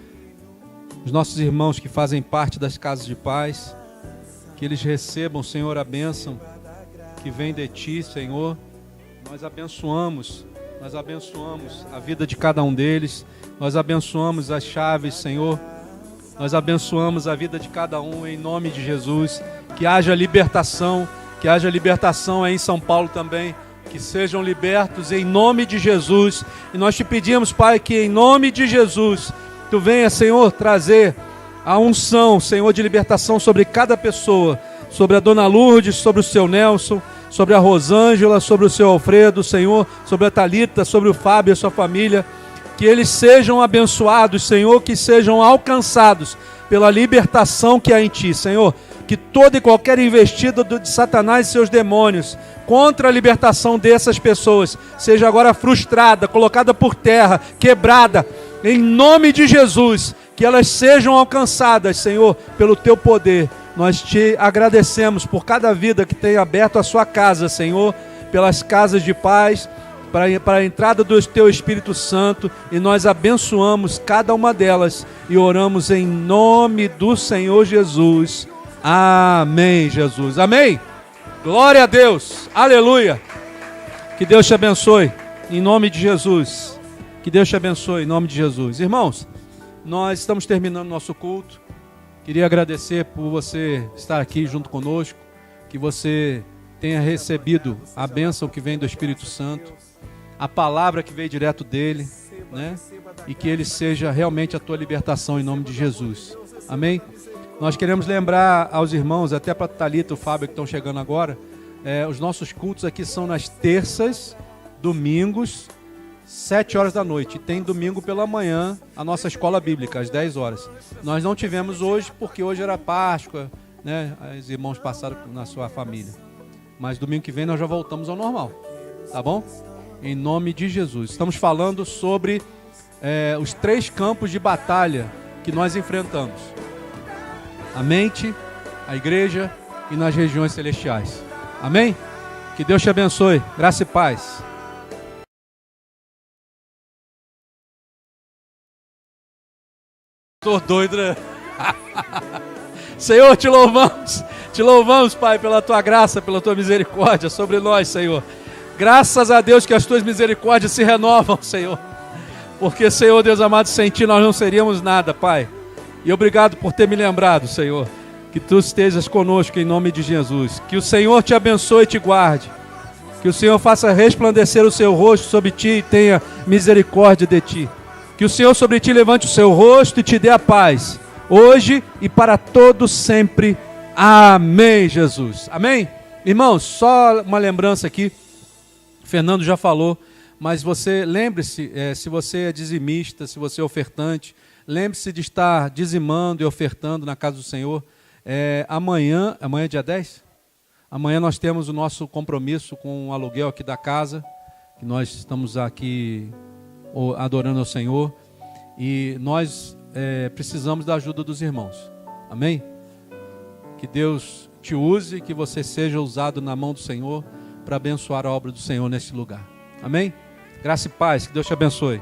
os nossos irmãos que fazem parte das Casas de Paz, que eles recebam, Senhor, a bênção que vem de Ti, Senhor. Nós abençoamos a vida de cada um deles, nós abençoamos as chaves, Senhor, nós abençoamos a vida de cada um em nome de Jesus, que haja libertação aí em São Paulo também, que sejam libertos em nome de Jesus. E nós te pedimos, Pai, que em nome de Jesus, Tu venha, Senhor, trazer a unção, Senhor, de libertação sobre cada pessoa, sobre a Dona Lourdes, sobre o seu Nelson, sobre a Rosângela, sobre o seu Alfredo, Senhor, sobre a Thalita, sobre o Fábio e a sua família, que eles sejam abençoados, Senhor, que sejam alcançados pela libertação que há em Ti, Senhor, que toda e qualquer investida de Satanás e seus demônios contra a libertação dessas pessoas seja agora frustrada, colocada por terra, quebrada, em nome de Jesus, que elas sejam alcançadas, Senhor, pelo Teu poder. Nós Te agradecemos por cada vida que tem aberto a sua casa, Senhor, pelas casas de paz, para a entrada do Teu Espírito Santo, e nós abençoamos cada uma delas e oramos em nome do Senhor Jesus. Amém, Jesus. Amém. Glória a Deus. Aleluia. Que Deus te abençoe em nome de Jesus. Que Deus te abençoe em nome de Jesus. Irmãos, nós estamos terminando nosso culto. Queria agradecer por você estar aqui junto conosco, que você tenha recebido a bênção que vem do Espírito Santo, a palavra que veio direto dele, né? E que ele seja realmente a tua libertação em nome de Jesus. Amém? Nós queremos lembrar aos irmãos, até para a Thalita e o Fábio que estão chegando agora, os nossos cultos aqui são nas terças, domingos, 7 horas da noite. E tem domingo pela manhã a nossa escola bíblica, às 10 horas. Nós não tivemos hoje, porque hoje era Páscoa, né? Os irmãos passaram na sua família. Mas domingo que vem nós já voltamos ao normal. Tá bom? Em nome de Jesus. Estamos falando sobre os 3 campos de batalha que nós enfrentamos. A mente, a igreja e nas regiões celestiais. Amém? Que Deus te abençoe. Graça e paz. Tô doido, né? Senhor, te louvamos, Pai, pela Tua graça, pela Tua misericórdia sobre nós, Senhor. Graças a Deus que as Tuas misericórdias se renovam, Senhor. Porque, Senhor, Deus amado, sem Ti nós não seríamos nada, Pai. E obrigado por ter me lembrado, Senhor, Que tu estejas conosco em nome de Jesus. Que o Senhor te abençoe e te guarde. Que o Senhor faça resplandecer o seu rosto sobre ti e tenha misericórdia de ti. Que o Senhor sobre ti levante o seu rosto e te dê a paz, hoje e para todo sempre. Amém, Jesus. Amém? Irmãos, só uma lembrança aqui. O Fernando já falou, mas você, lembre-se, se você é dizimista, se você é ofertante, lembre-se de estar dizimando e ofertando na casa do Senhor. Amanhã é dia 10? Amanhã nós temos o nosso compromisso com o aluguel aqui da casa, que nós estamos aqui adorando ao Senhor, e nós precisamos da ajuda dos irmãos. Amém? Que Deus te use, que você seja usado na mão do Senhor para abençoar a obra do Senhor neste lugar. Amém? Graça e paz, que Deus te abençoe.